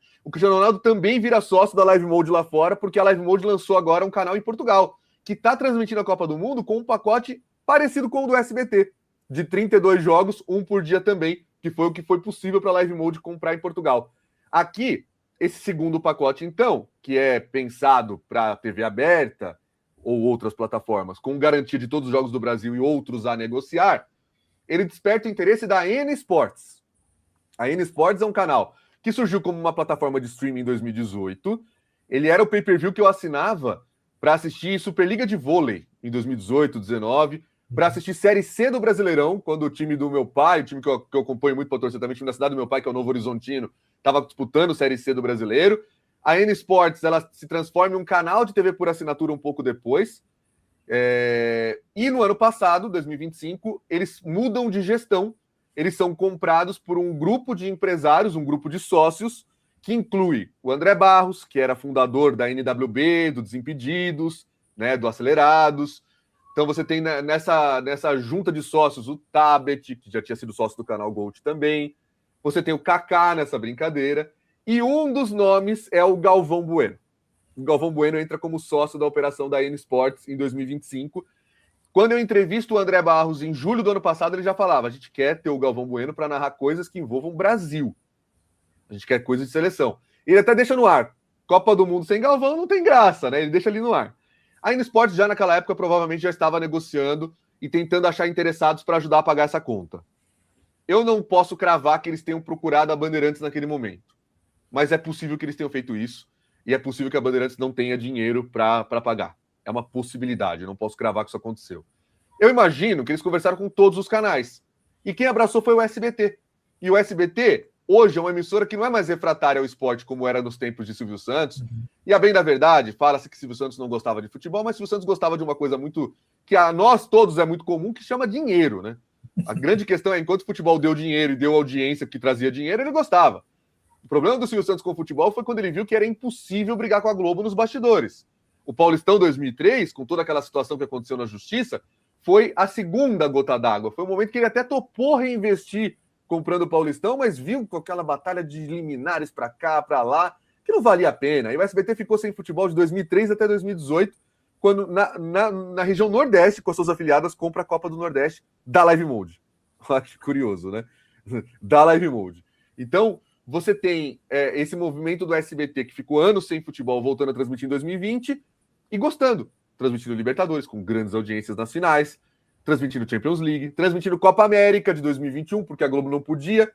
também vira sócio da Live Mode lá fora, porque a Live Mode lançou agora um canal em Portugal, que está transmitindo a Copa do Mundo com um pacote parecido com o do SBT, de 32 jogos, um por dia também, que foi o que foi possível para a Live Mode comprar em Portugal. Aqui, esse segundo pacote, então, que é pensado para TV aberta ou outras plataformas, com garantia de todos os jogos do Brasil e outros a negociar, ele desperta o interesse da N Sports. A N Sports é um canal que surgiu como uma plataforma de streaming em 2018. Ele era o pay-per-view que eu assinava para assistir Superliga de Vôlei em 2018, 2019, para assistir Série C do Brasileirão, quando o time do meu pai, o time que eu acompanho muito para torcer também, o time da cidade do meu pai, que é o Novo Horizontino, estava disputando Série C do Brasileiro. A N Sports, ela se transforma em um canal de TV por assinatura um pouco depois. E no ano passado, 2025, eles mudam de gestão. Eles são comprados por um grupo de empresários, um grupo de sócios, que inclui o André Barros, que era fundador da NWB, do Desimpedidos, né, do Acelerados. Então você tem nessa junta de sócios o Tabet, que já tinha sido sócio do canal Gold também. Você tem o Kaká nessa brincadeira. E um dos nomes é o Galvão Bueno. O Galvão Bueno entra como sócio da operação da N Sports em 2025. Quando eu entrevisto o André Barros em julho do ano passado, ele já falava: a gente quer ter o Galvão Bueno para narrar coisas que envolvam o Brasil. A gente quer coisas de seleção. Ele até deixa no ar. Copa do Mundo sem Galvão não tem graça, né? Ele deixa ali no ar. A N Sports já naquela época provavelmente já estava negociando e tentando achar interessados para ajudar a pagar essa conta. Eu não posso cravar que eles tenham procurado a Bandeirantes naquele momento. Mas é possível que eles tenham feito isso. E é possível que a Bandeirantes não tenha dinheiro para pagar. É uma possibilidade, eu não posso cravar que isso aconteceu. Eu imagino que eles conversaram com todos os canais. E quem abraçou foi o SBT. E o SBT, hoje, é uma emissora que não é mais refratária ao esporte como era nos tempos de Silvio Santos. E a bem da verdade, fala-se que Silvio Santos não gostava de futebol, mas Silvio Santos gostava de uma coisa muito... que a nós todos é muito comum, que chama dinheiro, né? A grande questão é, enquanto o futebol deu dinheiro e deu audiência que trazia dinheiro, ele gostava. O problema do Silvio Santos com o futebol foi quando ele viu que era impossível brigar com a Globo nos bastidores. O Paulistão 2003, com toda aquela situação que aconteceu na Justiça, foi a segunda gota d'água. Foi o momento que ele até topou reinvestir comprando o Paulistão, mas viu com aquela batalha de liminares para cá, para lá, que não valia a pena. E o SBT ficou sem futebol de 2003 até 2018, quando na região Nordeste, com as suas afiliadas, compra a Copa do Nordeste da Live Mode. Eu acho curioso, né? Da Live Mode. Então, você tem esse movimento do SBT que ficou anos sem futebol, voltando a transmitir em 2020 e gostando. Transmitindo Libertadores, com grandes audiências nas finais, transmitindo Champions League, transmitindo Copa América de 2021, porque a Globo não podia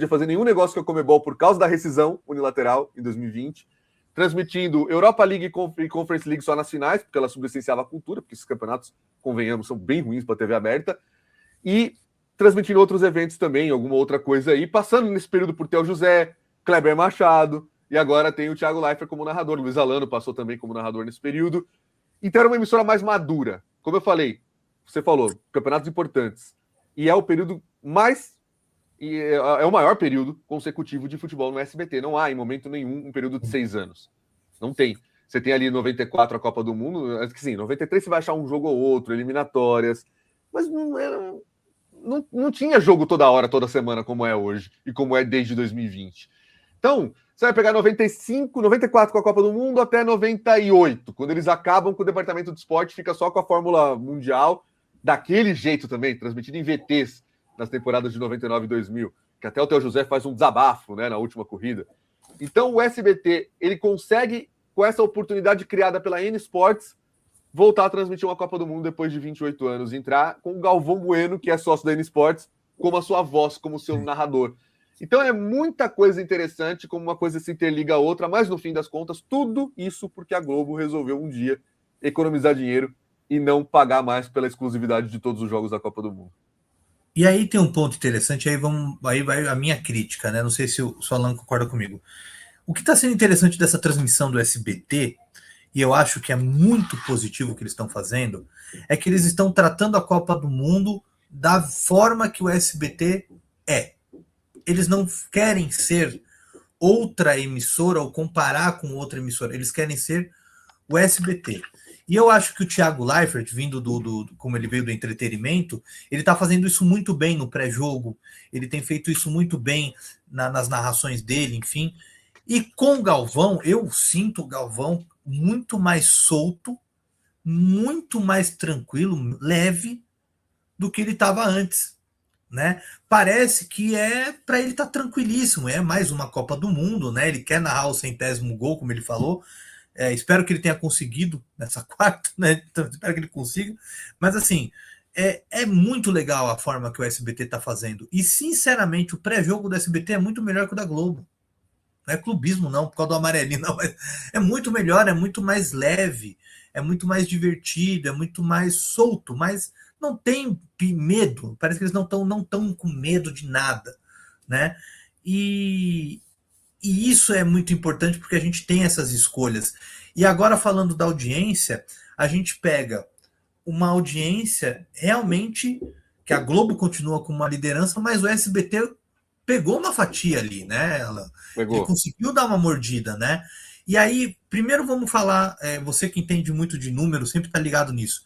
fazer nenhum negócio com a Conmebol por causa da rescisão unilateral em 2020, transmitindo Europa League e Conference League só nas finais, porque ela sublicenciava a cultura, porque esses campeonatos, convenhamos, são bem ruins para a TV aberta, e transmitindo outros eventos também, alguma outra coisa aí, passando nesse período por Theo José, Kleber Machado, e agora tem o Thiago Leifert como narrador, Luiz Alano passou também como narrador nesse período. Então era uma emissora mais madura. Como eu falei, você falou, campeonatos importantes. E é o período é o maior período consecutivo de futebol no SBT. Não há, em momento nenhum, um período de 6 anos. Não tem. Você tem ali 94 a Copa do Mundo, acho que sim, 93 você vai achar um jogo ou outro, eliminatórias, mas não tinha jogo toda hora, toda semana, como é hoje, e como é desde 2020. Então, você vai pegar 95, 94 com a Copa do Mundo até 98, quando eles acabam com o departamento de esporte, fica só com a Fórmula Mundial, daquele jeito também, transmitido em VTs nas temporadas de 99 e 2000, que até o Theo José faz um desabafo, né, na última corrida. Então, o SBT, ele consegue, com essa oportunidade criada pela N Sports, voltar a transmitir uma Copa do Mundo depois de 28 anos, entrar com o Galvão Bueno, que é sócio da N Sports, como a sua voz, como seu narrador. Então é muita coisa interessante, como uma coisa se interliga a outra, mas no fim das contas, tudo isso porque a Globo resolveu um dia economizar dinheiro e não pagar mais pela exclusividade de todos os jogos da Copa do Mundo. E aí tem um ponto interessante, aí vai a minha crítica, né? Não sei se o Alan concorda comigo. O que está sendo interessante dessa transmissão do SBT, e eu acho que é muito positivo o que eles estão fazendo, é que eles estão tratando a Copa do Mundo da forma que o SBT Eles não querem ser outra emissora ou comparar com outra emissora. Eles querem ser o SBT. E eu acho que o Thiago Leifert, vindo como ele veio do entretenimento, ele está fazendo isso muito bem no pré-jogo, ele tem feito isso muito bem nas narrações dele, enfim. E com o Galvão, eu sinto o Galvão muito mais solto, muito mais tranquilo, leve do que ele estava antes, né? Parece que para ele tá tranquilíssimo, é mais uma Copa do Mundo, né? Ele quer narrar o 100º gol, como ele falou. Espero que ele tenha conseguido nessa quarta, né? Então, espero que ele consiga. Mas assim, é muito legal a forma que o SBT está fazendo. E sinceramente, o pré-jogo do SBT é muito melhor que o da Globo. Não é clubismo, não, por causa do amarelinho, não. É muito melhor, é muito mais leve, é muito mais divertido, é muito mais solto, mas não tem medo. Parece que eles não estão com medo de nada, né? E isso é muito importante porque a gente tem essas escolhas. E agora, falando da audiência, a gente pega uma audiência realmente que a Globo continua com uma liderança, mas o SBT pegou uma fatia ali, né? Ele conseguiu dar uma mordida, né? E aí, primeiro vamos falar, você que entende muito de números, sempre está ligado nisso.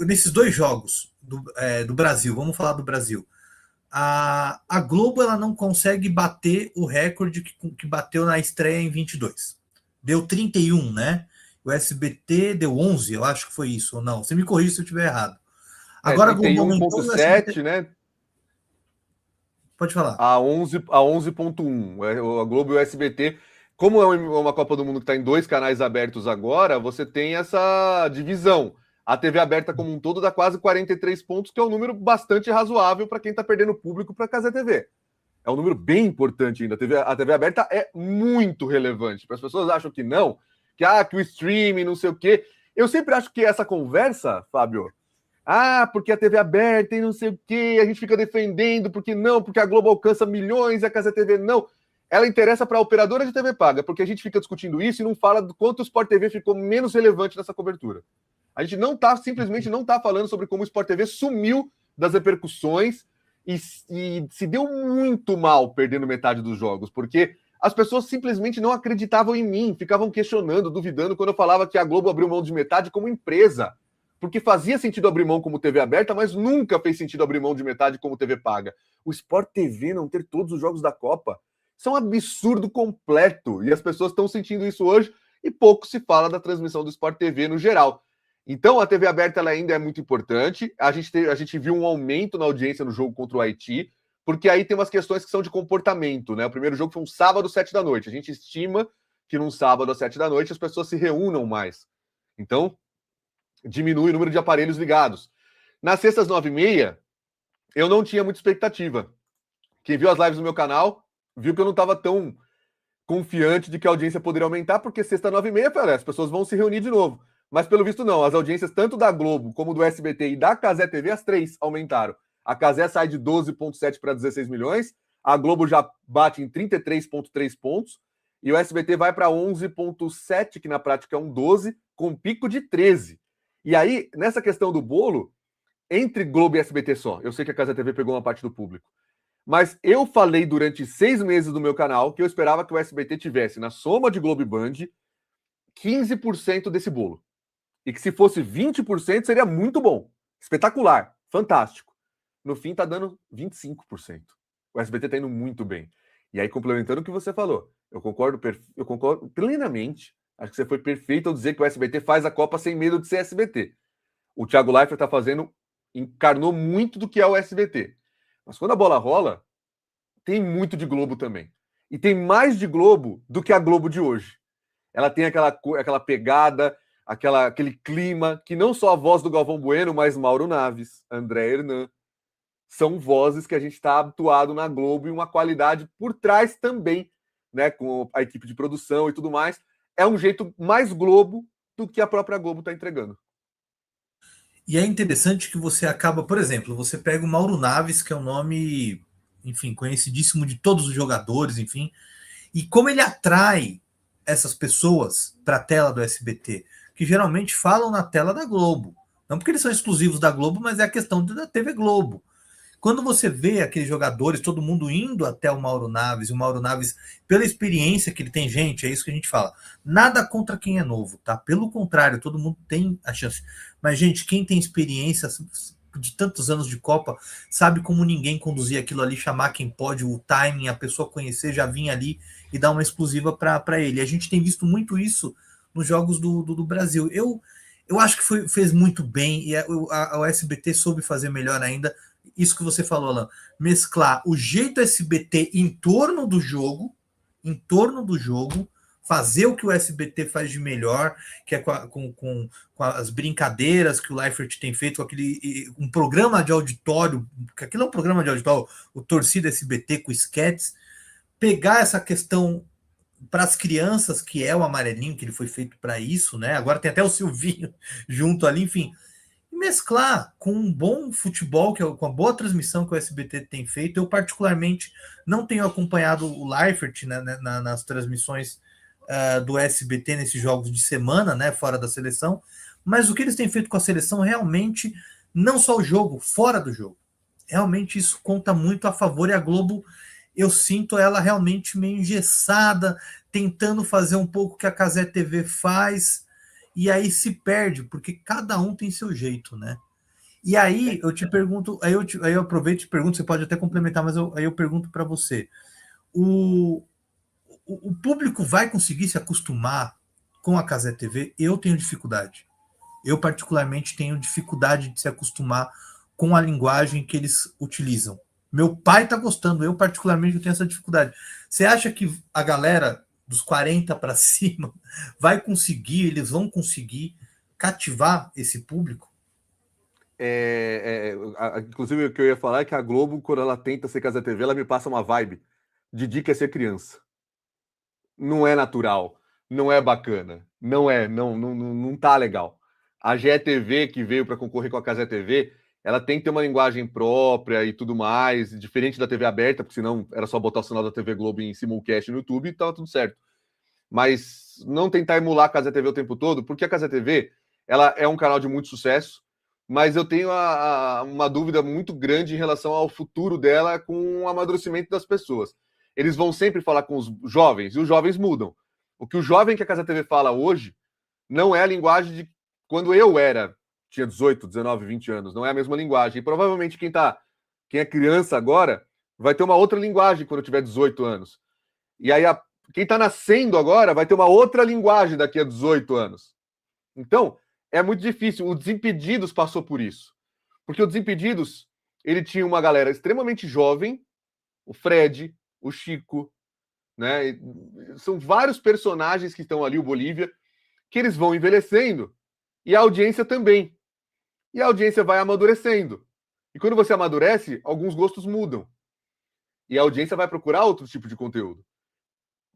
Nesses 2 jogos do Brasil, vamos falar do Brasil. A Globo ela não consegue bater o recorde que bateu na estreia em 22. Deu 31, né? O SBT deu 11, eu acho que foi isso, ou não? Você me corrige se eu estiver errado. Agora a Globo aumentou o SBT... né? Pode falar. A 11.1. A Globo e o SBT. Como é uma Copa do Mundo que está em 2 canais abertos agora, você tem essa divisão. A TV aberta como um todo dá quase 43 pontos, que é um número bastante razoável para quem está perdendo público para a Cazé TV. É um número bem importante ainda. A TV aberta é muito relevante. As pessoas acham que não, que o streaming, não sei o quê. Eu sempre acho que essa conversa, Fábio, porque a TV aberta e não sei o quê, a gente fica defendendo, porque a Globo alcança milhões e a Cazé TV não. Ela interessa para a operadora de TV paga, porque a gente fica discutindo isso e não fala do quanto o Sport TV ficou menos relevante nessa cobertura. A gente simplesmente não está falando sobre como o Sport TV sumiu das repercussões e se deu muito mal perdendo metade dos jogos, porque as pessoas simplesmente não acreditavam em mim, ficavam questionando, duvidando quando eu falava que a Globo abriu mão de metade como empresa, porque fazia sentido abrir mão como TV aberta, mas nunca fez sentido abrir mão de metade como TV paga. O Sport TV não ter todos os jogos da Copa, isso é um absurdo completo, e as pessoas estão sentindo isso hoje, e pouco se fala da transmissão do Sport TV no geral. Então, a TV aberta ela ainda é muito importante. A gente viu um aumento na audiência no jogo contra o Haiti, porque aí tem umas questões que são de comportamento, né? O primeiro jogo foi um sábado, 7 da noite. A gente estima que num sábado, às 7 da noite, as pessoas se reúnam mais. Então, diminui o número de aparelhos ligados. Nas sextas, 9h30, eu não tinha muita expectativa. Quem viu as lives no meu canal, viu que eu não estava tão confiante de que a audiência poderia aumentar, porque sexta, 9h30, as pessoas vão se reunir de novo. Mas, pelo visto, não. As audiências, tanto da Globo como do SBT e da Cazé TV, as 3 aumentaram. A Cazé sai de 12,7 para 16 milhões, a Globo já bate em 33,3 pontos, e o SBT vai para 11,7, que na prática é um 12, com pico de 13. E aí, nessa questão do bolo, entre Globo e SBT só, eu sei que a Cazé TV pegou uma parte do público, mas eu falei durante 6 meses do meu canal que eu esperava que o SBT tivesse, na soma de Globo e Band, 15% desse bolo. E que se fosse 20% seria muito bom. Espetacular. Fantástico. No fim tá dando 25%. O SBT tá indo muito bem. E aí, complementando o que você falou, eu concordo plenamente. Acho que você foi perfeito ao dizer que o SBT faz a Copa sem medo de ser SBT. O Thiago Leifert tá encarnou muito do que é o SBT. Mas quando a bola rola, tem muito de Globo também. E tem mais de Globo do que a Globo de hoje. Ela tem aquela pegada, aquele clima, que não só a voz do Galvão Bueno, mas Mauro Naves, André Hernan, são vozes que a gente está habituado na Globo e uma qualidade por trás também, né, com a equipe de produção e tudo mais. É um jeito mais Globo do que a própria Globo está entregando. E é interessante que você acaba, por exemplo, você pega o Mauro Naves, que é um nome, enfim, conhecidíssimo de todos os jogadores, enfim, e como ele atrai essas pessoas para a tela do SBT, que geralmente falam na tela da Globo. Não porque eles são exclusivos da Globo, mas é a questão da TV Globo. quando você vê aqueles jogadores, todo mundo indo até o Mauro Naves, e o Mauro Naves, pela experiência que ele tem, gente, é isso que a gente fala. Nada contra quem é novo, tá? Pelo contrário, todo mundo tem a chance. Mas, gente, quem tem experiência de tantos anos de Copa, sabe como ninguém conduzir aquilo ali, chamar quem pode, o timing, a pessoa conhecer, já vir ali e dar uma exclusiva para ele. A gente tem visto muito isso nos jogos do Brasil. Eu acho que fez muito bem, e a SBT soube fazer melhor ainda, isso que você falou, Alan, mesclar o jeito SBT em torno do jogo, fazer o que o SBT faz de melhor, que é com as brincadeiras que o Leifert tem feito, com um programa de auditório, que aquilo é um programa de auditório, o Torcida SBT com sketches, pegar essa questão para as crianças, que é o amarelinho, que ele foi feito para isso, né? Agora tem até o Silvinho junto ali, enfim, e mesclar com um bom futebol, com a boa transmissão que o SBT tem feito. Eu, particularmente, não tenho acompanhado o Leifert, né, nas transmissões do SBT nesses jogos de semana, né, fora da seleção, mas o que eles têm feito com a seleção realmente, não só o jogo, fora do jogo, realmente isso conta muito a favor, e a Globo, eu sinto ela realmente meio engessada, tentando fazer um pouco o que a Cazé TV faz, e aí se perde, porque cada um tem seu jeito, né? E aí eu te pergunto, aí eu aproveito e te pergunto, você pode até complementar, mas aí eu pergunto para você, o público vai conseguir se acostumar com a Cazé TV? Eu tenho dificuldade. Eu, particularmente, tenho dificuldade de se acostumar com a linguagem que eles utilizam. Meu pai está gostando, eu, particularmente, tenho essa dificuldade. Você acha que a galera dos 40 para cima eles vão conseguir cativar esse público? Inclusive, o que eu ia falar é que a Globo, quando ela tenta ser Cazé TV, ela me passa uma vibe de Didi quer ser criança. Não é natural, não é bacana, não tá legal. A GETV, que veio para concorrer com a Cazé TV, ela tem que ter uma linguagem própria e tudo mais, diferente da TV aberta, porque senão era só botar o sinal da TV Globo em simulcast no YouTube e tava tudo certo. Mas não tentar emular a Cazé TV o tempo todo, porque a Cazé TV, ela é um canal de muito sucesso, mas eu tenho uma dúvida muito grande em relação ao futuro dela com o amadurecimento das pessoas. Eles vão sempre falar com os jovens, e os jovens mudam. O que o jovem que a Cazé TV fala hoje não é a linguagem de quando eu tinha 18, 19, 20 anos, não é a mesma linguagem. E provavelmente quem é criança agora vai ter uma outra linguagem quando tiver 18 anos. E aí quem está nascendo agora vai ter uma outra linguagem daqui a 18 anos. Então, é muito difícil. O Desimpedidos passou por isso. Porque o Desimpedidos, ele tinha uma galera extremamente jovem, o Fred, o Chico, né? São vários personagens que estão ali, o Bolívia, que eles vão envelhecendo, e a audiência também. E a audiência vai amadurecendo. E quando você amadurece, alguns gostos mudam. E a audiência vai procurar outro tipo de conteúdo.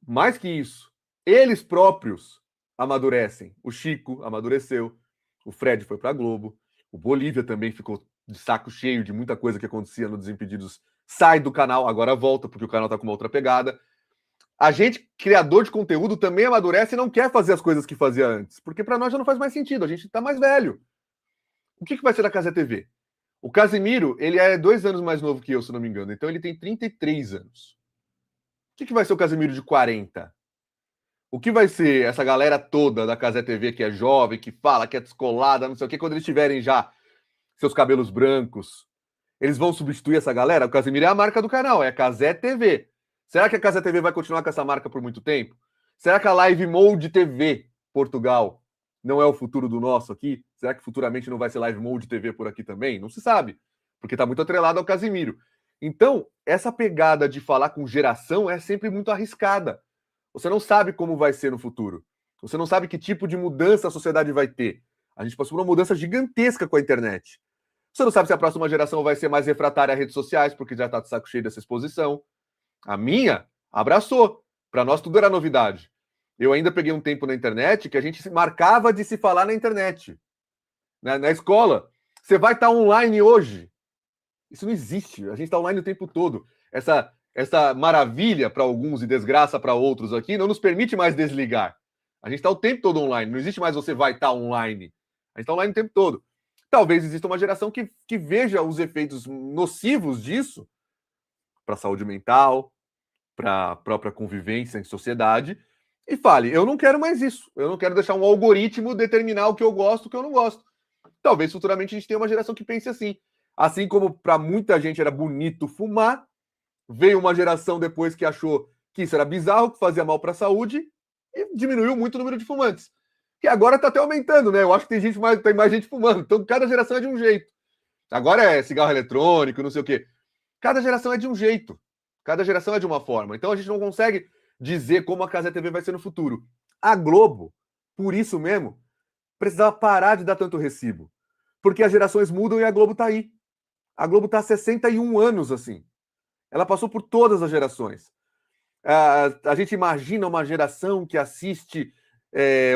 Mais que isso, eles próprios amadurecem. O Chico amadureceu, o Fred foi para a Globo, o Bolívia também ficou de saco cheio de muita coisa que acontecia no Desimpedidos, sai do canal, agora volta, porque o canal tá com uma outra pegada. A gente, criador de conteúdo, também amadurece e não quer fazer as coisas que fazia antes, porque para nós já não faz mais sentido, a gente tá mais velho. O que vai ser da Cazé TV? O Casimiro, ele é 2 anos mais novo que eu, se não me engano, então ele tem 33 anos. O que vai ser o Casimiro de 40? O que vai ser essa galera toda da Cazé TV que é jovem, que fala, que é descolada, não sei o que, quando eles tiverem já seus cabelos brancos? Eles vão substituir essa galera? O Casimiro é a marca do canal, é a Cazé TV. Será que a Cazé TV vai continuar com essa marca por muito tempo? Será que a Live Mode TV Portugal não é o futuro do nosso aqui? Será que futuramente não vai ser Live Mode TV por aqui também? Não se sabe, porque está muito atrelado ao Casimiro. Então, essa pegada de falar com geração é sempre muito arriscada. Você não sabe como vai ser no futuro. Você não sabe que tipo de mudança a sociedade vai ter. A gente passou por uma mudança gigantesca com a internet. Você não sabe se a próxima geração vai ser mais refratária a redes sociais, porque já está de saco cheio dessa exposição. A minha abraçou. Para nós tudo era novidade. Eu ainda peguei um tempo na internet que a gente marcava de se falar na internet. Na escola. Você vai estar online hoje. Isso não existe. A gente está online o tempo todo. Essa maravilha para alguns e desgraça para outros aqui não nos permite mais desligar. A gente está o tempo todo online. Não existe mais você vai estar online. A gente está online o tempo todo. Talvez exista uma geração que veja os efeitos nocivos disso para a saúde mental, para a própria convivência em sociedade, e fale: eu não quero mais isso, eu não quero deixar um algoritmo determinar o que eu gosto, o que eu não gosto. Talvez futuramente a gente tenha uma geração que pense assim. Assim como para muita gente era bonito fumar, veio uma geração depois que achou que isso era bizarro, que fazia mal para a saúde, e diminuiu muito o número de fumantes. Que agora está até aumentando, né? Eu acho que tem mais gente fumando. Então, cada geração é de um jeito. Agora é cigarro eletrônico, não sei o quê. Cada geração é de um jeito. Cada geração é de uma forma. Então, a gente não consegue dizer como a Cazé TV vai ser no futuro. A Globo, por isso mesmo, precisava parar de dar tanto recibo. Porque as gerações mudam e a Globo está aí. A Globo está há 61 anos assim. Ela passou por todas as gerações. A gente imagina uma geração que assiste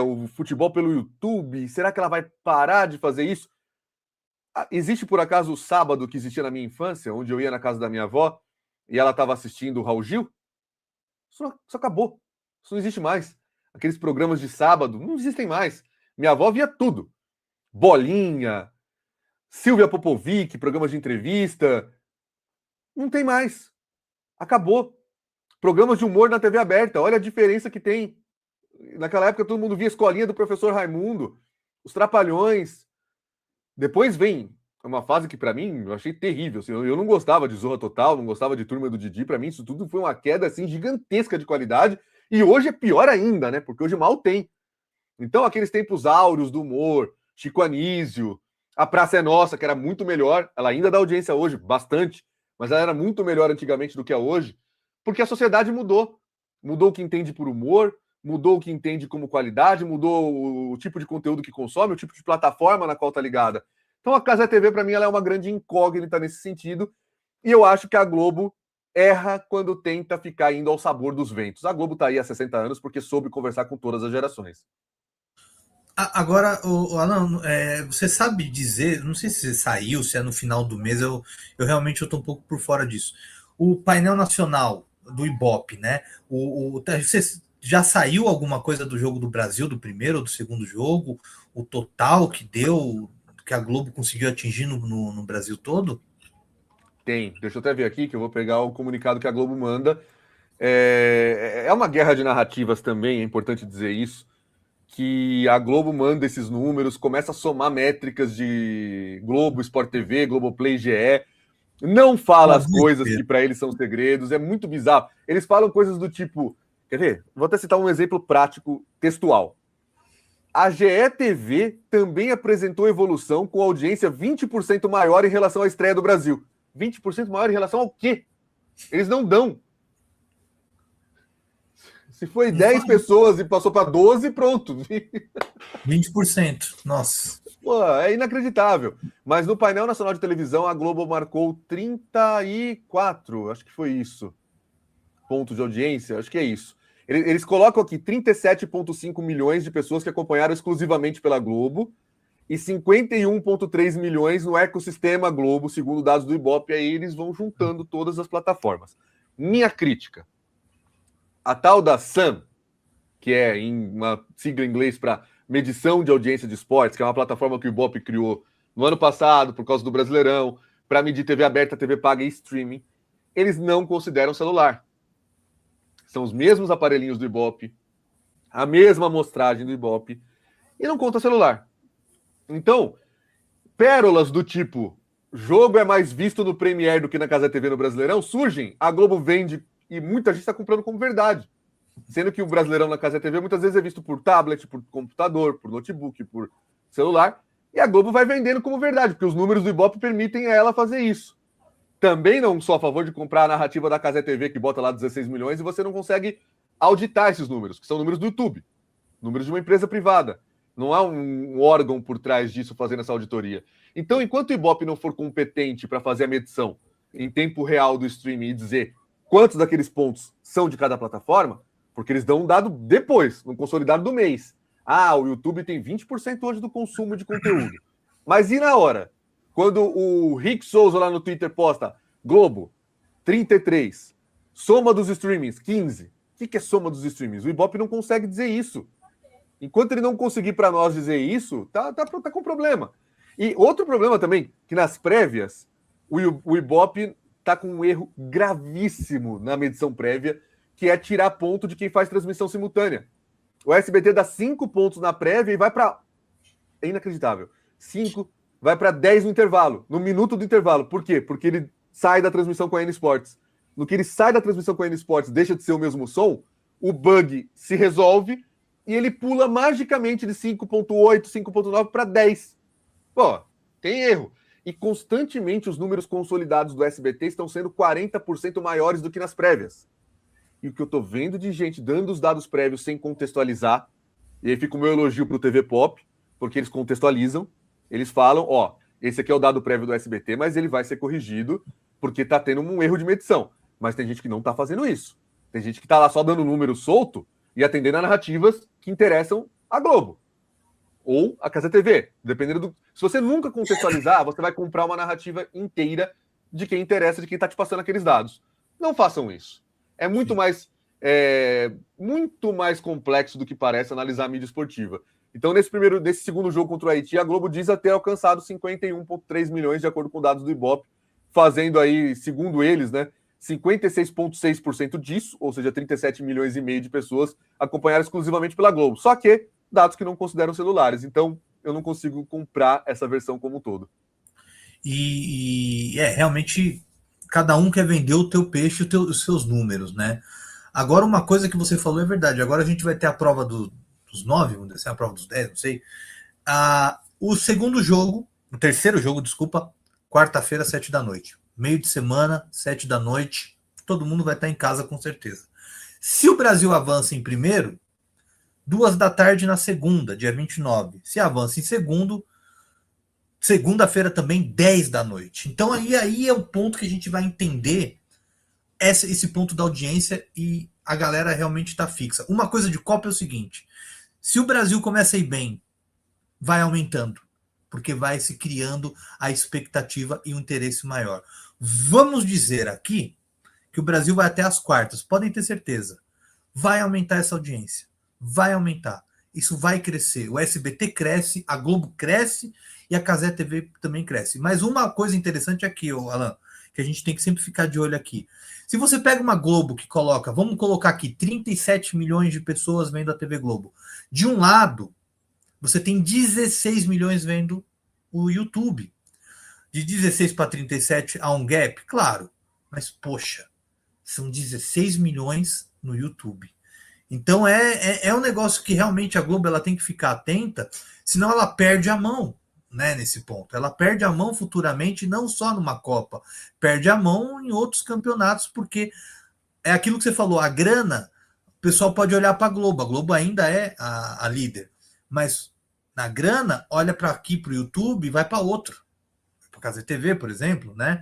o futebol pelo YouTube. Será que ela vai parar de fazer isso? Existe, por acaso, o sábado que existia na minha infância, onde eu ia na casa da minha avó e ela estava assistindo o Raul Gil? Isso acabou. Isso não existe mais. Aqueles programas de sábado não existem mais. Minha avó via tudo. Bolinha, Silvia Popovic, programas de entrevista. Não tem mais. Acabou. Programas de humor na TV aberta. Olha a diferença que tem. Naquela época todo mundo via a Escolinha do Professor Raimundo, os Trapalhões. Depois vem uma fase que para mim eu achei terrível. Assim, eu não gostava de Zorra Total, não gostava de Turma do Didi. Para mim isso tudo foi uma queda assim gigantesca de qualidade. E hoje é pior ainda, né? Porque hoje mal tem. Então aqueles tempos áureos do humor, Chico Anísio, A Praça é Nossa, que era muito melhor. Ela ainda dá audiência hoje, bastante. Mas ela era muito melhor antigamente do que é hoje. Porque a sociedade mudou. Mudou o que entende por humor, mudou o que entende como qualidade, mudou o tipo de conteúdo que consome, o tipo de plataforma na qual está ligada. Então a Cazé TV, para mim, ela é uma grande incógnita nesse sentido. E eu acho que a Globo erra quando tenta ficar indo ao sabor dos ventos. A Globo está aí há 60 anos porque soube conversar com todas as gerações. Agora, Alan, você sabe dizer, não sei se saiu, se é no final do mês, eu realmente estou um pouco por fora disso. O painel nacional do Ibope, né? Você já saiu alguma coisa do jogo do Brasil, do primeiro ou do segundo jogo? O total que deu, que a Globo conseguiu atingir no Brasil todo? Tem. Deixa eu até ver aqui que eu vou pegar o comunicado que a Globo manda. É uma guerra de narrativas também, é importante dizer isso. Que a Globo manda esses números, começa a somar métricas de Globo, Sport TV, Globoplay, GE, não fala as coisas que para eles são segredos, é muito bizarro. Eles falam coisas do tipo, quer ver? Vou até citar um exemplo prático, textual. A GE TV também apresentou evolução com audiência 20% maior em relação à estreia do Brasil. 20% maior em relação ao quê? Eles não dão. Se foi 10 pessoas e passou para 12, pronto. 20%. Nossa. Pô, é inacreditável. Mas no painel nacional de televisão, a Globo marcou 34, acho que foi isso. Pontos de audiência, acho que é isso. Eles colocam aqui 37,5 milhões de pessoas que acompanharam exclusivamente pela Globo e 51,3 milhões no ecossistema Globo, segundo dados do Ibope. Aí eles vão juntando todas as plataformas. Minha crítica. A tal da SAM, que é em uma sigla em inglês para medição de audiência de esportes, que é uma plataforma que o Ibope criou no ano passado, por causa do Brasileirão, para medir TV aberta, TV paga e streaming, eles não consideram celular. São os mesmos aparelhinhos do Ibope, a mesma amostragem do Ibope, e não conta celular. Então, pérolas do tipo jogo é mais visto no Premiere do que na Cazé TV no Brasileirão surgem, a Globo vende e muita gente está comprando como verdade. Sendo que o Brasileirão na Cazé TV muitas vezes é visto por tablet, por computador, por notebook, por celular, e a Globo vai vendendo como verdade, porque os números do Ibope permitem a ela fazer isso. Também não sou a favor de comprar a narrativa da Cazé TV, que bota lá 16 milhões, e você não consegue auditar esses números, que são números do YouTube, números de uma empresa privada. Não há um órgão por trás disso fazendo essa auditoria. Então, enquanto o Ibope não for competente para fazer a medição em tempo real do streaming e dizer quantos daqueles pontos são de cada plataforma, porque eles dão um dado depois, no consolidado do mês. Ah, o YouTube tem 20% hoje do consumo de conteúdo. Mas e na hora? Quando o Rick Souza lá no Twitter posta Globo, 33, soma dos streamings, 15. O que é soma dos streamings? O Ibope não consegue dizer isso. Enquanto ele não conseguir para nós dizer isso, tá com problema. E outro problema também, que nas prévias, o Ibope está com um erro gravíssimo na medição prévia, que é tirar ponto de quem faz transmissão simultânea. O SBT dá 5 pontos na prévia e vai para... É inacreditável. 5, vai para 10 no intervalo, no minuto do intervalo. Por quê? Porque ele sai da transmissão com a N Sports. No que ele sai da transmissão com a N Sports, deixa de ser o mesmo som, o bug se resolve e ele pula magicamente de 5.8, 5.9 para 10. Pô, tem erro. E constantemente os números consolidados do SBT estão sendo 40% maiores do que nas prévias. E o que eu tô vendo de gente dando os dados prévios sem contextualizar, e aí fica o meu elogio pro TV Pop, porque eles contextualizam, eles falam, ó, esse aqui é o dado prévio do SBT, mas ele vai ser corrigido porque tá tendo um erro de medição. Mas tem gente que não tá fazendo isso. Tem gente que tá lá só dando número solto e atendendo a narrativas que interessam a Globo. Ou a Casa TV, dependendo do... Se você nunca contextualizar, você vai comprar uma narrativa inteira de quem interessa, de quem tá te passando aqueles dados. Não façam isso. É muito mais complexo do que parece analisar a mídia esportiva. Então, nesse segundo jogo contra o Haiti, a Globo diz ter alcançado 51,3 milhões, de acordo com dados do Ibope, fazendo aí, segundo eles, né, 56,6% disso, ou seja, 37 milhões e meio de pessoas acompanharam exclusivamente pela Globo. Só que dados que não consideram celulares. Então, eu não consigo comprar essa versão como um todo. E realmente, cada um quer vender o teu peixe, os seus números, né? Agora, uma coisa que você falou é verdade. Agora a gente vai ter a prova dos 9, vamos dizer, a prova dos 10, não sei. O terceiro jogo, desculpa, quarta-feira, 7 da noite. Meio de semana, 7 da noite. Todo mundo vai estar em casa, com certeza. Se o Brasil avança em primeiro, 2 da tarde na segunda, dia 29. Se avança em segundo, segunda-feira também, 10 da noite. Então aí é o ponto que a gente vai entender esse ponto da audiência e a galera realmente está fixa. Uma coisa de Copa é o seguinte: se o Brasil começa a ir bem, vai aumentando, porque vai se criando a expectativa e um interesse maior. Vamos dizer aqui que o Brasil vai até as quartas, podem ter certeza. Vai aumentar essa audiência. Vai aumentar. Isso vai crescer. O SBT cresce, a Globo cresce e a Cazé TV também cresce. Mas uma coisa interessante aqui, Alan, que a gente tem que sempre ficar de olho aqui. Se você pega uma Globo que coloca, vamos colocar aqui, 37 milhões de pessoas vendo a TV Globo. De um lado, você tem 16 milhões vendo o YouTube. De 16 para 37 há um gap? Claro. Mas, poxa, são 16 milhões no YouTube. Então é um negócio que realmente a Globo ela tem que ficar atenta, senão ela perde a mão, né, nesse ponto. Ela perde a mão futuramente, não só numa Copa, perde a mão em outros campeonatos, porque é aquilo que você falou, a grana, o pessoal pode olhar para a Globo ainda é a líder, mas na grana, olha para aqui, para o YouTube e vai para outro, para a Casa TV, por exemplo, né?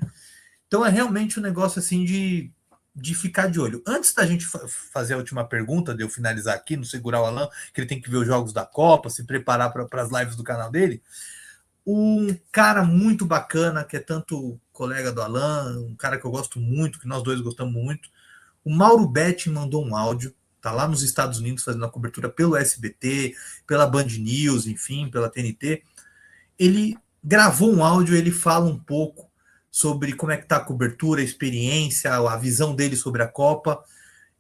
Então é realmente um negócio assim de ficar de olho. Antes da gente fazer a última pergunta, de eu finalizar aqui, não segurar o Alan, que ele tem que ver os jogos da Copa, se preparar para as lives do canal dele, um cara muito bacana, que é tanto colega do Alan, um cara que eu gosto muito, que nós dois gostamos muito, o Mauro Betti mandou um áudio, tá lá nos Estados Unidos fazendo a cobertura pelo SBT, pela Band News, enfim, pela TNT. Ele gravou um áudio, ele fala um pouco sobre como é que está a cobertura, a experiência, a visão dele sobre a Copa.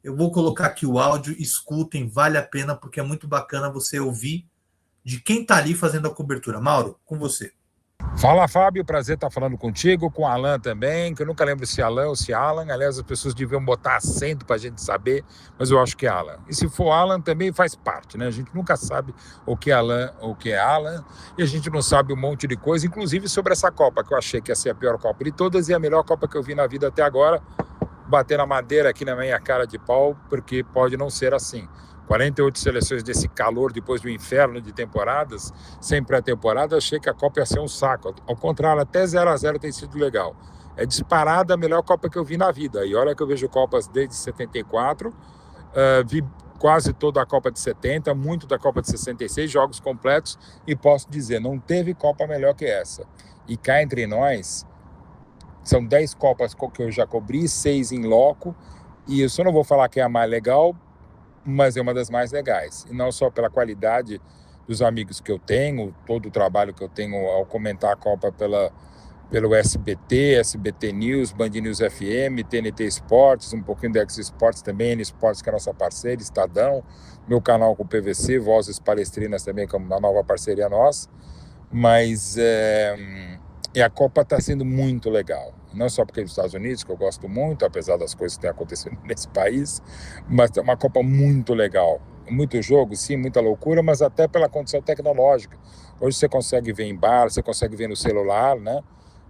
Eu vou colocar aqui o áudio, escutem, vale a pena, porque é muito bacana você ouvir de quem está ali fazendo a cobertura. Mauro, com você. Fala, Fábio, prazer estar falando contigo, com o Alan também, que eu nunca lembro se é Alan ou se é Alan. Aliás, as pessoas deviam botar acento para a gente saber, mas eu acho que é Alan. E se for Alan, também faz parte, né? A gente nunca sabe o que é Alan ou o que é Alan, e a gente não sabe um monte de coisa, inclusive sobre essa Copa, que eu achei que ia ser a pior Copa de todas e a melhor Copa que eu vi na vida até agora. Bater na madeira aqui na minha cara de pau, porque pode não ser assim. 48 seleções desse calor depois do inferno de temporadas, sem pré-temporada, achei que a Copa ia ser um saco. Ao contrário, até 0-0 tem sido legal. É disparada a melhor Copa que eu vi na vida. E olha que eu vejo Copas desde 74, vi quase toda a Copa de 70, muito da Copa de 66, jogos completos, e posso dizer, não teve Copa melhor que essa. E cá entre nós, são 10 Copas que eu já cobri, 6 em loco, e eu só não vou falar que é a mais legal, mas é uma das mais legais. E não só pela qualidade dos amigos que eu tenho, todo o trabalho que eu tenho ao comentar a Copa pelo SBT, SBT News, Band News FM, TNT Esportes, um pouquinho do X Esportes também, N Esportes, que é a nossa parceira, Estadão, meu canal com o PVC, Vozes Palestrinas também, que é uma nova parceria nossa. Mas a Copa está sendo muito legal. Não só porque é dos Estados Unidos, que eu gosto muito, apesar das coisas que têm acontecido nesse país, mas é uma Copa muito legal. Muito jogo, sim, muita loucura, mas até pela condição tecnológica. Hoje você consegue ver em bar, você consegue ver no celular, né?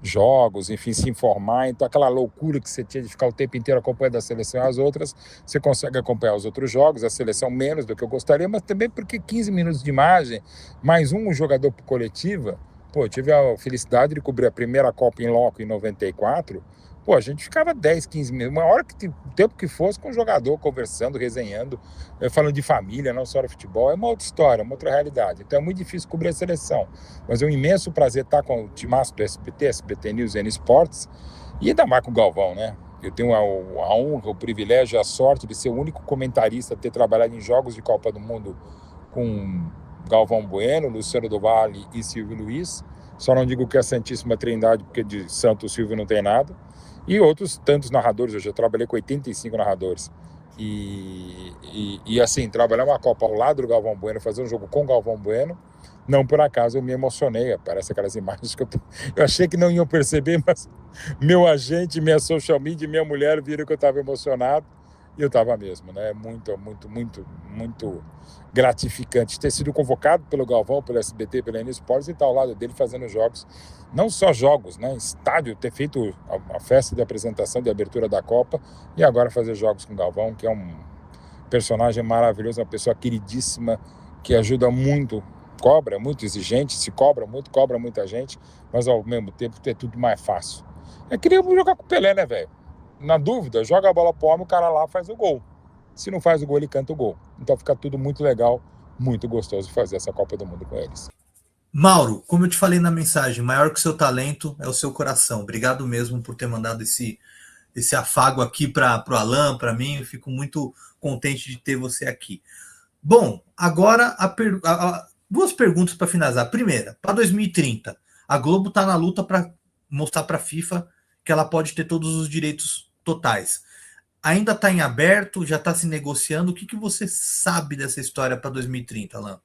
Jogos, enfim, se informar. Então, aquela loucura que você tinha de ficar o tempo inteiro acompanhando a seleção e as outras, você consegue acompanhar os outros jogos, a seleção menos do que eu gostaria, mas também porque 15 minutos de imagem, mais um jogador por coletiva. Pô, eu tive a felicidade de cobrir a primeira Copa em loco em 94. Pô, a gente ficava 10, 15 minutos, uma hora que o tempo que fosse com o jogador, conversando, resenhando, falando de família, não só de futebol. É uma outra história, uma outra realidade. Então é muito difícil cobrir a seleção. Mas é um imenso prazer estar com o timaço do SBT, SBT News e N Esportes, e ainda mais com o Galvão, né? Eu tenho a honra, o privilégio, a sorte de ser o único comentarista a ter trabalhado em jogos de Copa do Mundo com Galvão Bueno, Luciano do Vale e Silvio Luiz. Só não digo que é a Santíssima Trindade, porque de Santo Silvio não tem nada. E outros tantos narradores. Eu já trabalhei com 85 narradores. E assim, trabalhar uma Copa ao lado do Galvão Bueno, fazer um jogo com o Galvão Bueno, não por acaso eu me emocionei. Parece aquelas imagens que eu achei que não iam perceber, mas meu agente, minha social media, minha mulher viram que eu estava emocionado. E eu estava mesmo, né? Muito, muito, muito, muito gratificante ter sido convocado pelo Galvão, pelo SBT, pela N Esportes e estar ao lado dele fazendo jogos, não só jogos, né? Estádio, ter feito a festa de apresentação, de abertura da Copa e agora fazer jogos com o Galvão, que é um personagem maravilhoso, uma pessoa queridíssima, que ajuda muito, cobra, muito exigente, se cobra muito, cobra muita gente, mas ao mesmo tempo é tudo mais fácil. Eu queria jogar com o Pelé, né, velho? Na dúvida, joga a bola pro homem, o cara lá faz o gol. Se não faz o gol, ele canta o gol. Então fica tudo muito legal, muito gostoso fazer essa Copa do Mundo com eles. Mauro, como eu te falei na mensagem, maior que o seu talento é o seu coração. Obrigado mesmo por ter mandado esse afago aqui para o Alan, para mim. Eu fico muito contente de ter você aqui. Bom, agora duas perguntas para finalizar. Primeira, para 2030, a Globo está na luta para mostrar para a FIFA que ela pode ter todos os direitos totais. Ainda está em aberto, já está se negociando. O que você sabe dessa história para 2030, Alan?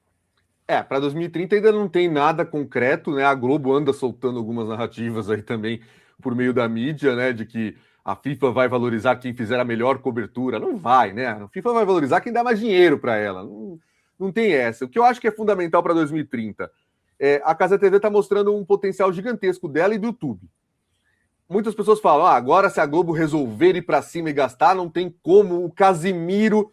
Para 2030 ainda não tem nada concreto, né? A Globo anda soltando algumas narrativas aí também por meio da mídia, né? De que a FIFA vai valorizar quem fizer a melhor cobertura. Não vai, né? A FIFA vai valorizar quem dá mais dinheiro para ela. Não tem essa. O que eu acho que é fundamental para 2030 a Casa TV está mostrando um potencial gigantesco dela e do YouTube. Muitas pessoas falam, agora se a Globo resolver ir para cima e gastar, não tem como o Casimiro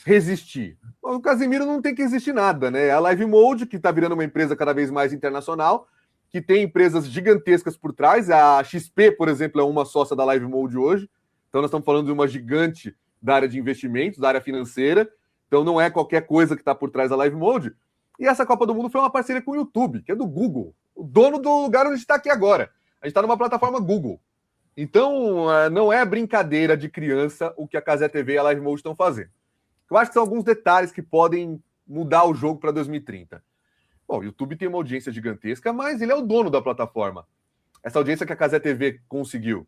resistir. Bom, o Casimiro não tem que resistir nada, né? A Live Mode, que está virando uma empresa cada vez mais internacional, que tem empresas gigantescas por trás. A XP, por exemplo, é uma sócia da Live Mode hoje. Então nós estamos falando de uma gigante da área de investimentos, da área financeira. Então não é qualquer coisa que está por trás da Live Mode. E essa Copa do Mundo foi uma parceria com o YouTube, que é do Google, o dono do lugar onde a gente está aqui agora. A gente está numa plataforma Google. Então, não é brincadeira de criança o que a Cazé TV e a Live Mode estão fazendo. Eu acho que são alguns detalhes que podem mudar o jogo para 2030. Bom, o YouTube tem uma audiência gigantesca, mas ele é o dono da plataforma. Essa audiência que a Cazé TV conseguiu,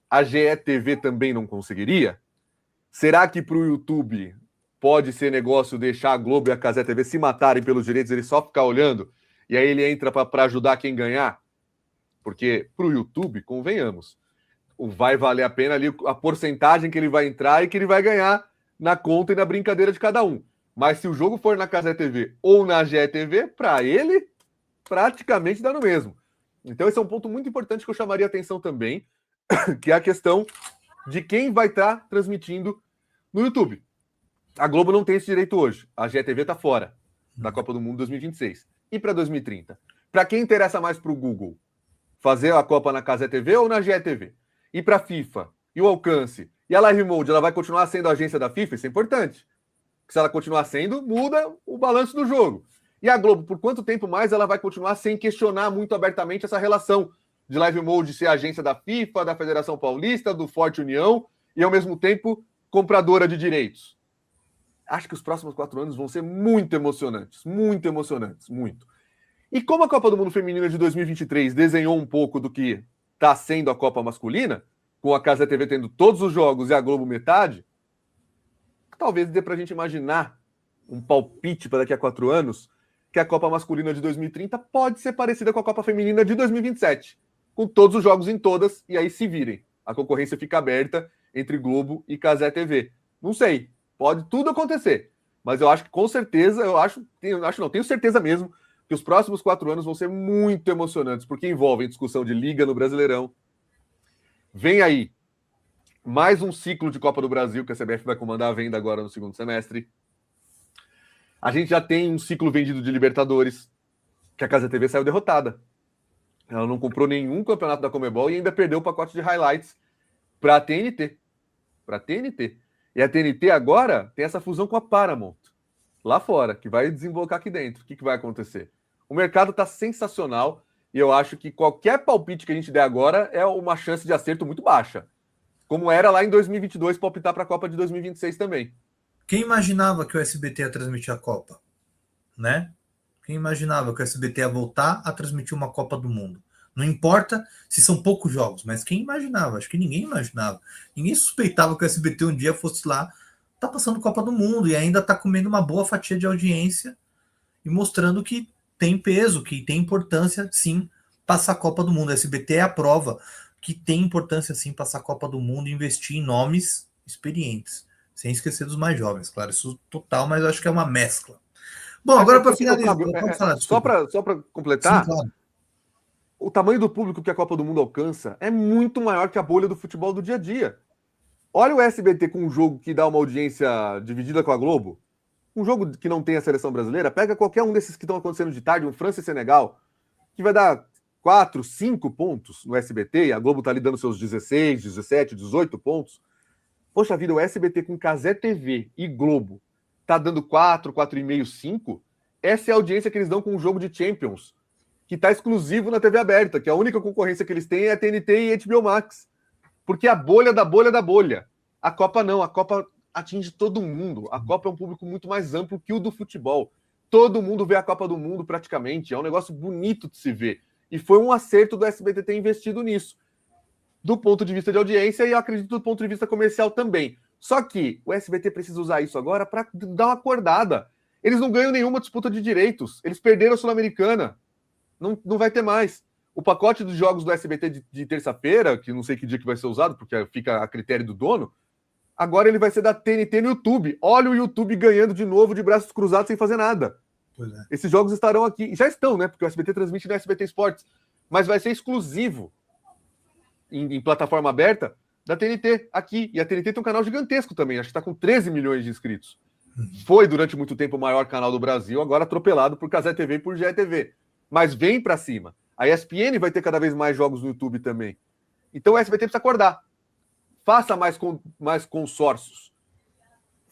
a GE TV também não conseguiria? Será que para o YouTube pode ser negócio deixar a Globo e a Cazé TV se matarem pelos direitos, ele só ficar olhando, e aí ele entra para ajudar quem ganhar? Porque para o YouTube, convenhamos, vai valer a pena ali a porcentagem que ele vai entrar e que ele vai ganhar na conta e na brincadeira de cada um. Mas se o jogo for na Cazé TV ou na GE TV, para ele, praticamente dá no mesmo. Então esse é um ponto muito importante que eu chamaria atenção também, que é a questão de quem vai estar transmitindo no YouTube. A Globo não tem esse direito hoje. A GE TV está fora da Copa do Mundo 2026. E para 2030? Para quem interessa mais para o Google? Fazer a Copa na Cazé TV ou na GE TV? E para a FIFA? E o alcance? E a Live Mode, ela vai continuar sendo a agência da FIFA? Isso é importante. Porque se ela continuar sendo, muda o balanço do jogo. E a Globo, por quanto tempo mais ela vai continuar sem questionar muito abertamente essa relação de Live Mode ser agência da FIFA, da Federação Paulista, do Forte União, e ao mesmo tempo compradora de direitos? Acho que os próximos 4 anos vão ser muito emocionantes, muito. E como a Copa do Mundo Feminina de 2023 desenhou um pouco do que está sendo a Copa Masculina, com a Casa TV tendo todos os jogos e a Globo metade, talvez dê para a gente imaginar um palpite para daqui a 4 anos que a Copa Masculina de 2030 pode ser parecida com a Copa Feminina de 2027, com todos os jogos em todas, e aí se virem. A concorrência fica aberta entre Globo e Cazé TV. Não sei, pode tudo acontecer, mas eu acho que com certeza, tenho certeza mesmo, que os próximos 4 anos vão ser muito emocionantes, porque envolvem discussão de Liga no Brasileirão. Vem aí mais um ciclo de Copa do Brasil, que a CBF vai comandar a venda agora no segundo semestre. A gente já tem um ciclo vendido de Libertadores, que a Casa TV saiu derrotada. Ela não comprou nenhum campeonato da Conmebol e ainda perdeu o pacote de highlights para a TNT. E a TNT agora tem essa fusão com a Paramount, lá fora, que vai desembocar aqui dentro. O que vai acontecer? O mercado está sensacional e eu acho que qualquer palpite que a gente der agora é uma chance de acerto muito baixa. Como era lá em 2022, palpitar para a Copa de 2026 também. Quem imaginava que o SBT ia transmitir a Copa? Né? Quem imaginava que o SBT ia voltar a transmitir uma Copa do Mundo? Não importa se são poucos jogos, mas quem imaginava? Acho que ninguém imaginava. Ninguém suspeitava que o SBT um dia fosse lá, tá passando Copa do Mundo e ainda tá comendo uma boa fatia de audiência e mostrando que tem peso, que tem importância, sim, passar a Copa do Mundo. O SBT é a prova que tem importância, sim, passar a Copa do Mundo e investir em nomes experientes. Sem esquecer dos mais jovens, claro, isso total, mas eu acho que é uma mescla. Bom, agora para finalizar, só para completar, sim, claro. O tamanho do público que a Copa do Mundo alcança é muito maior que a bolha do futebol do dia a dia. Olha o SBT com um jogo que dá uma audiência dividida com a Globo, um jogo que não tem a seleção brasileira, pega qualquer um desses que estão acontecendo de tarde, um França e Senegal, que vai dar 4, 5 pontos no SBT, e a Globo tá ali dando seus 16, 17, 18 pontos. Poxa vida, o SBT com Cazé TV e Globo tá dando 4, 4,5, 5. Essa é a audiência que eles dão com um jogo de Champions, que tá exclusivo na TV aberta, que a única concorrência que eles têm é a TNT e HBO Max. Porque a bolha da bolha da bolha. A Copa não, a Copa atinge todo mundo. A Copa é um público muito mais amplo que o do futebol. Todo mundo vê a Copa do Mundo praticamente. É um negócio bonito de se ver. E foi um acerto do SBT ter investido nisso. Do ponto de vista de audiência e eu acredito do ponto de vista comercial também. Só que o SBT precisa usar isso agora para dar uma acordada. Eles não ganham nenhuma disputa de direitos. Eles perderam a Sul-Americana. Não vai ter mais. O pacote dos jogos do SBT de terça-feira, que não sei que dia que vai ser usado, porque fica a critério do dono, agora ele vai ser da TNT no YouTube. Olha o YouTube ganhando de novo de braços cruzados sem fazer nada. Pois é. Esses jogos estarão aqui. Já estão, né? Porque o SBT transmite no SBT Esportes. Mas vai ser exclusivo em plataforma aberta da TNT aqui. E a TNT tem um canal gigantesco também. Acho que está com 13 milhões de inscritos. Foi durante muito tempo o maior canal do Brasil, agora atropelado por Cazé TV e por GETV. Mas vem para cima. A ESPN vai ter cada vez mais jogos no YouTube também. Então o SBT precisa acordar. Faça mais consórcios.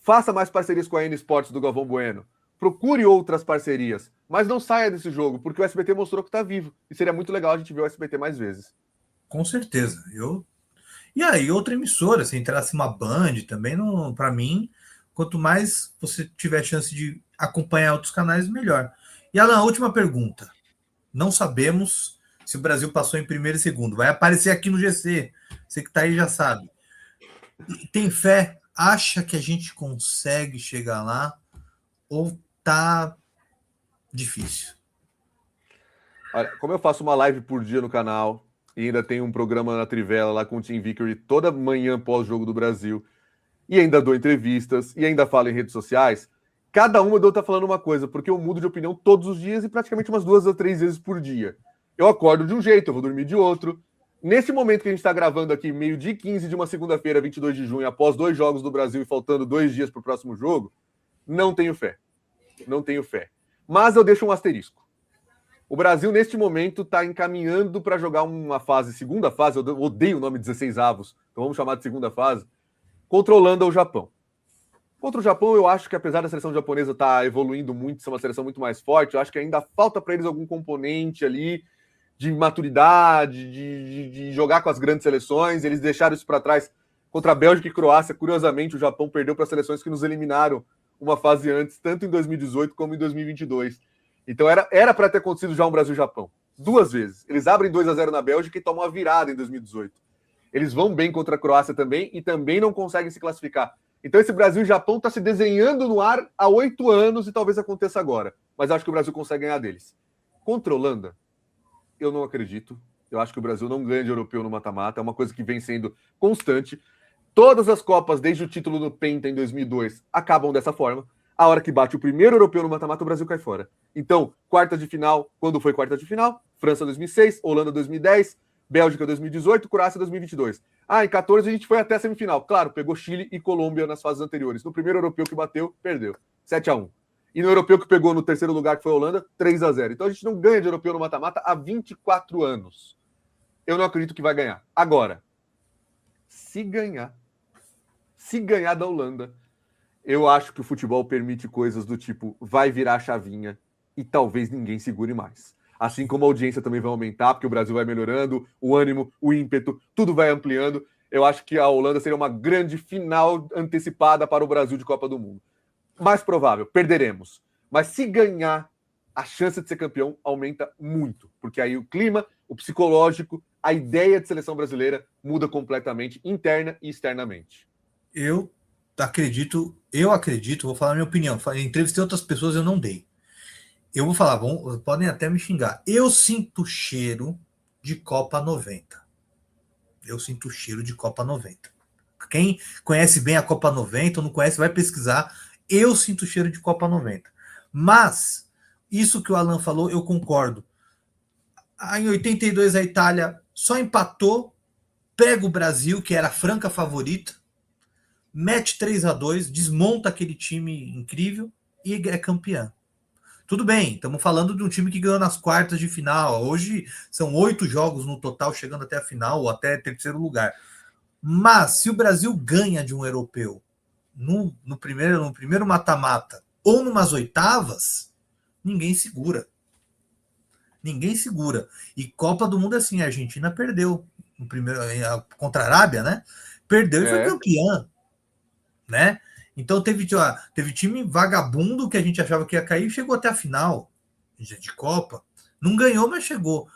Faça mais parcerias com a N Sports do Galvão Bueno. Procure outras parcerias. Mas não saia desse jogo, porque o SBT mostrou que está vivo. E seria muito legal a gente ver o SBT mais vezes. Com certeza. E aí, outra emissora, se entrasse uma Band também, para mim, quanto mais você tiver chance de acompanhar outros canais, melhor. E Alan, a última pergunta. Não sabemos se o Brasil passou em primeiro e segundo. Vai aparecer aqui no GC. Você que está aí já sabe. Tem fé? Acha que a gente consegue chegar lá? Ou tá difícil? Olha, como eu faço uma live por dia no canal e ainda tenho um programa na Trivela lá com o Tim Vickery toda manhã pós-jogo do Brasil e ainda dou entrevistas e ainda falo em redes sociais, cada uma eu estou falando uma coisa, porque eu mudo de opinião todos os dias e praticamente umas 2 ou 3 vezes por dia. Eu acordo de um jeito, eu vou dormir de outro. Nesse momento que a gente está gravando aqui, meio-dia e 15 de uma segunda-feira, 22 de junho, após 2 jogos do Brasil e faltando 2 dias para o próximo jogo, não tenho fé. Não tenho fé. Mas eu deixo um asterisco. O Brasil, neste momento, está encaminhando para jogar uma segunda fase, eu odeio o nome 16 avos, então vamos chamar de segunda fase, controlando o Japão. Contra o Japão, eu acho que apesar da seleção japonesa estar evoluindo muito, ser uma seleção muito mais forte, eu acho que ainda falta para eles algum componente ali de maturidade, de jogar com as grandes seleções. Eles deixaram isso para trás contra a Bélgica e Croácia. Curiosamente, o Japão perdeu para seleções que nos eliminaram uma fase antes, tanto em 2018 como em 2022. Então era para ter acontecido já um Brasil-Japão. 2 vezes. Eles abrem 2-0 na Bélgica e tomam a virada em 2018. Eles vão bem contra a Croácia também e também não conseguem se classificar. Então esse Brasil e Japão está se desenhando no ar há 8 anos e talvez aconteça agora. Mas acho que o Brasil consegue ganhar deles. Contra a Holanda, eu não acredito. Eu acho que o Brasil não ganha de europeu no mata-mata. É uma coisa que vem sendo constante. Todas as Copas, desde o título do Penta em 2002, acabam dessa forma. A hora que bate o primeiro europeu no mata-mata, o Brasil cai fora. Então, quarta de final, quando foi quarta de final? França 2006, Holanda 2010, Bélgica 2018, Croácia 2022. Em 14 a gente foi até a semifinal. Claro, pegou Chile e Colômbia nas fases anteriores. No primeiro europeu que bateu, perdeu. 7-1. E no europeu que pegou no terceiro lugar, que foi a Holanda, 3-0. Então a gente não ganha de europeu no mata-mata há 24 anos. Eu não acredito que vai ganhar. Agora, se ganhar da Holanda, eu acho que o futebol permite coisas do tipo, vai virar a chavinha e talvez ninguém segure mais. Assim como a audiência também vai aumentar, porque o Brasil vai melhorando, o ânimo, o ímpeto, tudo vai ampliando. Eu acho que a Holanda seria uma grande final antecipada para o Brasil de Copa do Mundo. Mais provável, perderemos. Mas se ganhar, a chance de ser campeão aumenta muito, porque aí o clima, o psicológico, a ideia de seleção brasileira muda completamente, interna e externamente. Eu acredito, vou falar a minha opinião. Entrevistei outras pessoas, eu não dei. Eu vou falar, podem até me xingar. Eu sinto cheiro de Copa 90. Eu sinto cheiro de Copa 90. Quem conhece bem a Copa 90 ou não conhece, vai pesquisar. Eu sinto cheiro de Copa 90. Mas, isso que o Alan falou, eu concordo. Em 82, a Itália só empatou, pega o Brasil, que era a franca favorita, mete 3-2, desmonta aquele time incrível e é campeã. Tudo bem, estamos falando de um time que ganhou nas quartas de final. Hoje são 8 jogos no total, chegando até a final ou até terceiro lugar. Mas se o Brasil ganha de um europeu no primeiro mata-mata ou numas oitavas, ninguém segura. Ninguém segura. E Copa do Mundo é assim, a Argentina perdeu no primeiro, contra a Arábia, né? Perdeu e foi campeã, né? Então teve time vagabundo que a gente achava que ia cair e chegou até a final de Copa. Não ganhou, mas chegou.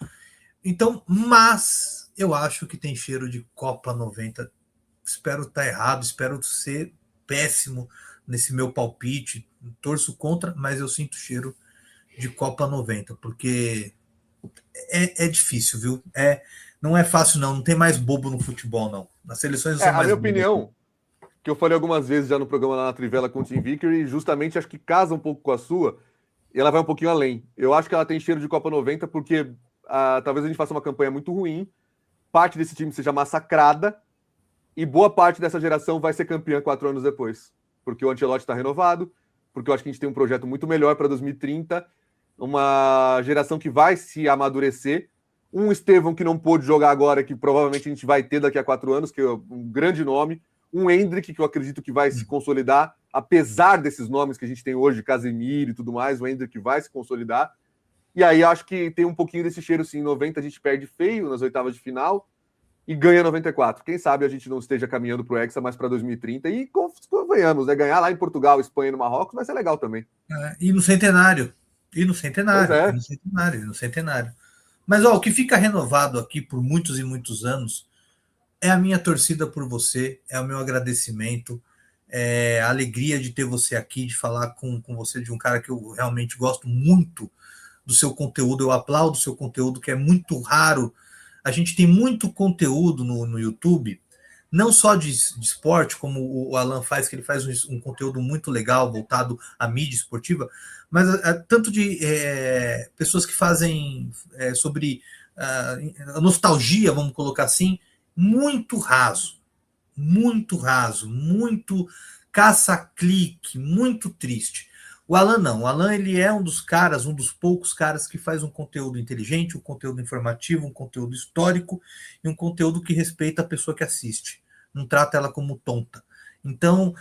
Então, mas eu acho que tem cheiro de Copa 90. Espero estar errado, espero ser péssimo nesse meu palpite. Torço contra, mas eu sinto cheiro de Copa 90, porque é difícil, viu? Não é fácil, não. Não tem mais bobo no futebol, não. Nas seleções não são mais minha bobos. Opinião, que eu falei algumas vezes já no programa lá na Trivela com o Tim Vickery, justamente acho que casa um pouco com a sua, e ela vai um pouquinho além. Eu acho que ela tem cheiro de Copa 90 porque talvez a gente faça uma campanha muito ruim, parte desse time seja massacrada, e boa parte dessa geração vai ser campeã 4 anos depois. Porque o Ancelotti está renovado, porque eu acho que a gente tem um projeto muito melhor para 2030, uma geração que vai se amadurecer, um Estevão que não pôde jogar agora, que provavelmente a gente vai ter daqui a 4 anos, que é um grande nome, um Endrick, que eu acredito que vai se consolidar, apesar desses nomes que a gente tem hoje, Casemiro e tudo mais, o Endrick vai se consolidar. E aí acho que tem um pouquinho desse cheiro, sim. Em 90 a gente perde feio nas oitavas de final e ganha 94. Quem sabe a gente não esteja caminhando para o Hexa mais para 2030 e convenhamos, né? Ganhar lá em Portugal, Espanha e no Marrocos vai ser legal também. E no centenário. E no centenário. Mas o que fica renovado aqui por muitos e muitos anos é a minha torcida por você, é o meu agradecimento, é a alegria de ter você aqui, de falar com você, de um cara que eu realmente gosto muito do seu conteúdo, eu aplaudo o seu conteúdo, que é muito raro. A gente tem muito conteúdo no YouTube, não só de esporte, como o Alan faz, que ele faz um conteúdo muito legal, voltado à mídia esportiva, mas tanto de pessoas que fazem sobre a nostalgia, vamos colocar assim, muito raso, muito caça-clique, muito triste. O Alan não, o Alan ele é um dos poucos caras que faz um conteúdo inteligente, um conteúdo informativo, um conteúdo histórico e um conteúdo que respeita a pessoa que assiste, não trata ela como tonta. Então,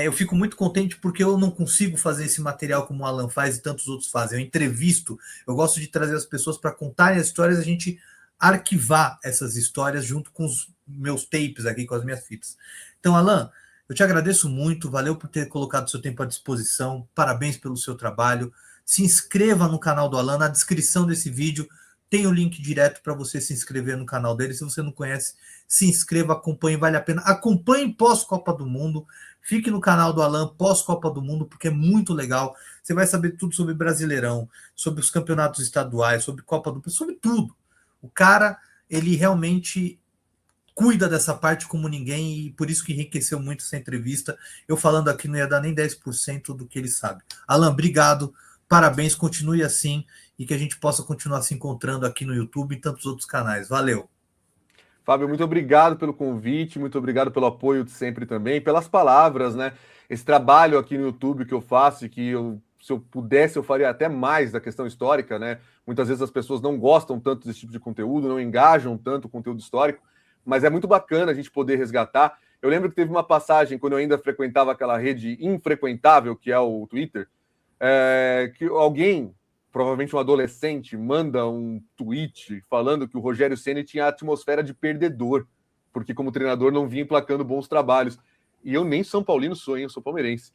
eu fico muito contente porque eu não consigo fazer esse material como o Alan faz e tantos outros fazem. Eu entrevisto, eu gosto de trazer as pessoas para contarem as histórias, a gente arquivar essas histórias junto com os meus tapes aqui, com as minhas fitas. Então, Alan, Eu te agradeço muito, valeu por ter colocado seu tempo à disposição, parabéns pelo seu trabalho. Se inscreva no canal do Alan, na descrição desse vídeo tem o link direto para você se inscrever no canal dele. Se você não conhece, se inscreva, acompanhe, vale a pena. Acompanhe pós-Copa do Mundo, fique no canal do Alan pós-Copa do Mundo, porque é muito legal. Você vai saber tudo sobre Brasileirão, sobre os campeonatos estaduais, sobre Copa do Mundo, sobre tudo. O cara, ele realmente cuida dessa parte como ninguém, e por isso que enriqueceu muito essa entrevista. Eu falando aqui não ia dar nem 10% do que ele sabe. Alan, obrigado, parabéns, continue assim, e que a gente possa continuar se encontrando aqui no YouTube e tantos outros canais. Valeu! Fábio, muito obrigado pelo convite, muito obrigado pelo apoio de sempre também, pelas palavras, né? Esse trabalho aqui no YouTube que eu faço e que se eu pudesse, eu faria até mais da questão histórica, né? Muitas vezes as pessoas não gostam tanto desse tipo de conteúdo, não engajam tanto o conteúdo histórico, mas é muito bacana a gente poder resgatar. Eu lembro que teve uma passagem, quando eu ainda frequentava aquela rede infrequentável, que é o Twitter, que alguém, provavelmente um adolescente, manda um tweet falando que o Rogério Ceni tinha a atmosfera de perdedor, porque como treinador não vinha emplacando bons trabalhos. E eu nem São Paulino sou, hein? Eu sou palmeirense.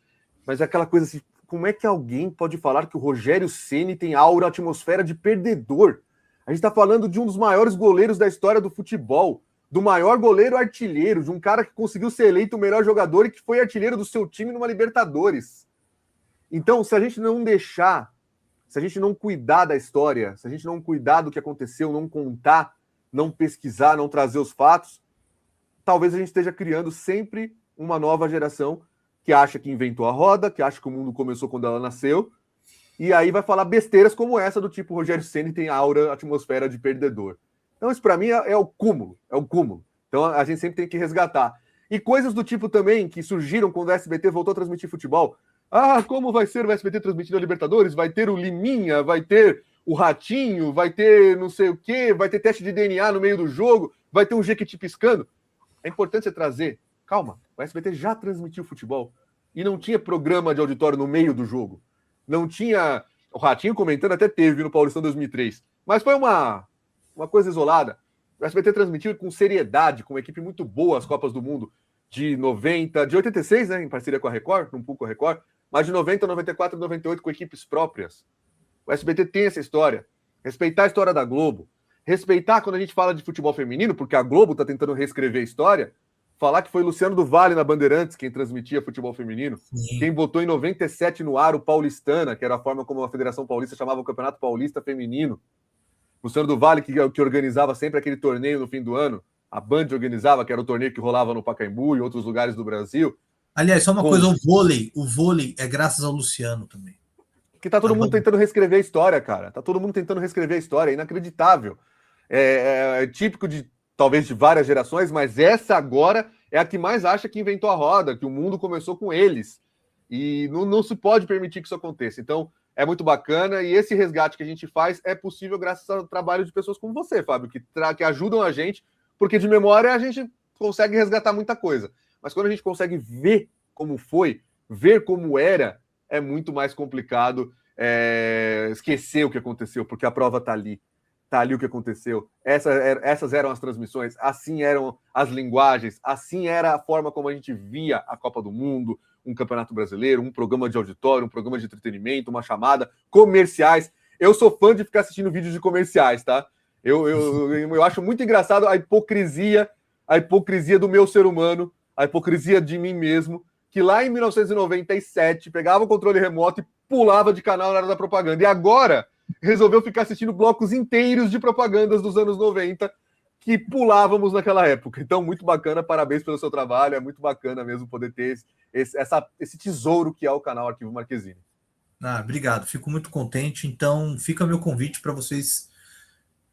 Mas é aquela coisa assim, como é que alguém pode falar que o Rogério Ceni tem aura, atmosfera de perdedor? A gente está falando de um dos maiores goleiros da história do futebol, do maior goleiro artilheiro, de um cara que conseguiu ser eleito o melhor jogador e que foi artilheiro do seu time numa Libertadores. Então, se a gente não deixar, se a gente não cuidar da história, se a gente não cuidar do que aconteceu, não contar, não pesquisar, não trazer os fatos, talvez a gente esteja criando sempre uma nova geração que acha que inventou a roda, que acha que o mundo começou quando ela nasceu, e aí vai falar besteiras como essa, do tipo Rogério Ceni tem aura, atmosfera de perdedor. Então isso para mim é o cúmulo, é o cúmulo. Então a gente sempre tem que resgatar. E coisas do tipo também que surgiram quando o SBT voltou a transmitir futebol. Ah, como vai ser o SBT transmitindo a Libertadores? Vai ter o Liminha, vai ter o Ratinho, vai ter não sei o quê, vai ter teste de DNA no meio do jogo, vai ter um Jequiti piscando. É importante você trazer. Calma, o SBT já transmitiu futebol e não tinha programa de auditório no meio do jogo. Não tinha... O Ratinho comentando até teve no Paulistão 2003. Mas foi uma coisa isolada. O SBT transmitiu com seriedade, com uma equipe muito boa as Copas do Mundo de 90, de 86, né, em parceria com a Record, um pouco a Record, mas de 90, 94 e 98 com equipes próprias. O SBT tem essa história. Respeitar a história da Globo. Respeitar quando a gente fala de futebol feminino, porque a Globo está tentando reescrever a história, falar que foi Luciano do Vale na Bandeirantes quem transmitia futebol feminino. Sim. Quem botou em 97 no ar o Paulistana, que era a forma como a Federação Paulista chamava o Campeonato Paulista Feminino. Luciano do Vale, que organizava sempre aquele torneio no fim do ano. A Band organizava, que era o torneio que rolava no Pacaembu e outros lugares do Brasil. Aliás, só uma coisa, o vôlei é graças ao Luciano também. Que tá todo mundo tentando reescrever a história, cara. Tá todo mundo tentando reescrever a história, é inacreditável. É típico de, talvez, de várias gerações, mas essa agora é a que mais acha que inventou a roda, que o mundo começou com eles. E não se pode permitir que isso aconteça. Então, é muito bacana, e esse resgate que a gente faz é possível graças ao trabalho de pessoas como você, Fábio, que ajudam a gente, porque de memória a gente consegue resgatar muita coisa. Mas quando a gente consegue ver como foi, ver como era, é muito mais complicado esquecer o que aconteceu, porque a prova está ali o que aconteceu. Essas eram as transmissões, assim eram as linguagens, assim era a forma como a gente via a Copa do Mundo, um campeonato brasileiro, um programa de auditório, um programa de entretenimento, uma chamada, comerciais. Eu sou fã de ficar assistindo vídeos de comerciais, tá? Eu acho muito engraçado a hipocrisia do meu ser humano, a hipocrisia de mim mesmo, que lá em 1997 pegava o controle remoto e pulava de canal na hora da propaganda. E agora resolveu ficar assistindo blocos inteiros de propagandas dos anos 90 que pulávamos naquela época. Então, muito bacana, parabéns pelo seu trabalho, é muito bacana mesmo poder ter esse tesouro que é o canal Arquivo Marquezine. Obrigado, fico muito contente. Então, fica meu convite para vocês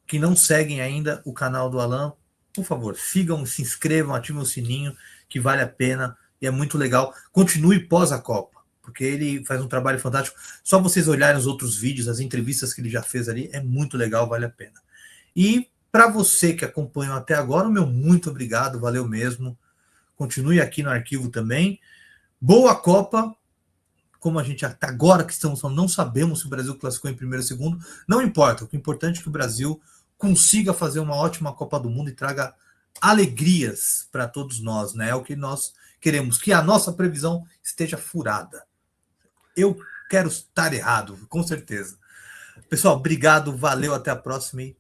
que não seguem ainda o canal do Alan, por favor, sigam, se inscrevam, ativem o sininho, que vale a pena e é muito legal. Continue pós a Copa, porque ele faz um trabalho fantástico. Só vocês olharem os outros vídeos, as entrevistas que ele já fez ali, é muito legal, vale a pena. E para você que acompanhou até agora, o meu muito obrigado, valeu mesmo. Continue aqui no arquivo também. Boa Copa. Como a gente até agora que estamos falando, não sabemos se o Brasil classificou em primeiro ou segundo, não importa. O que é importante é que o Brasil consiga fazer uma ótima Copa do Mundo e traga alegrias para todos nós, né? É o que nós queremos que a nossa previsão esteja furada. Eu quero estar errado, com certeza. Pessoal, obrigado, valeu, até a próxima e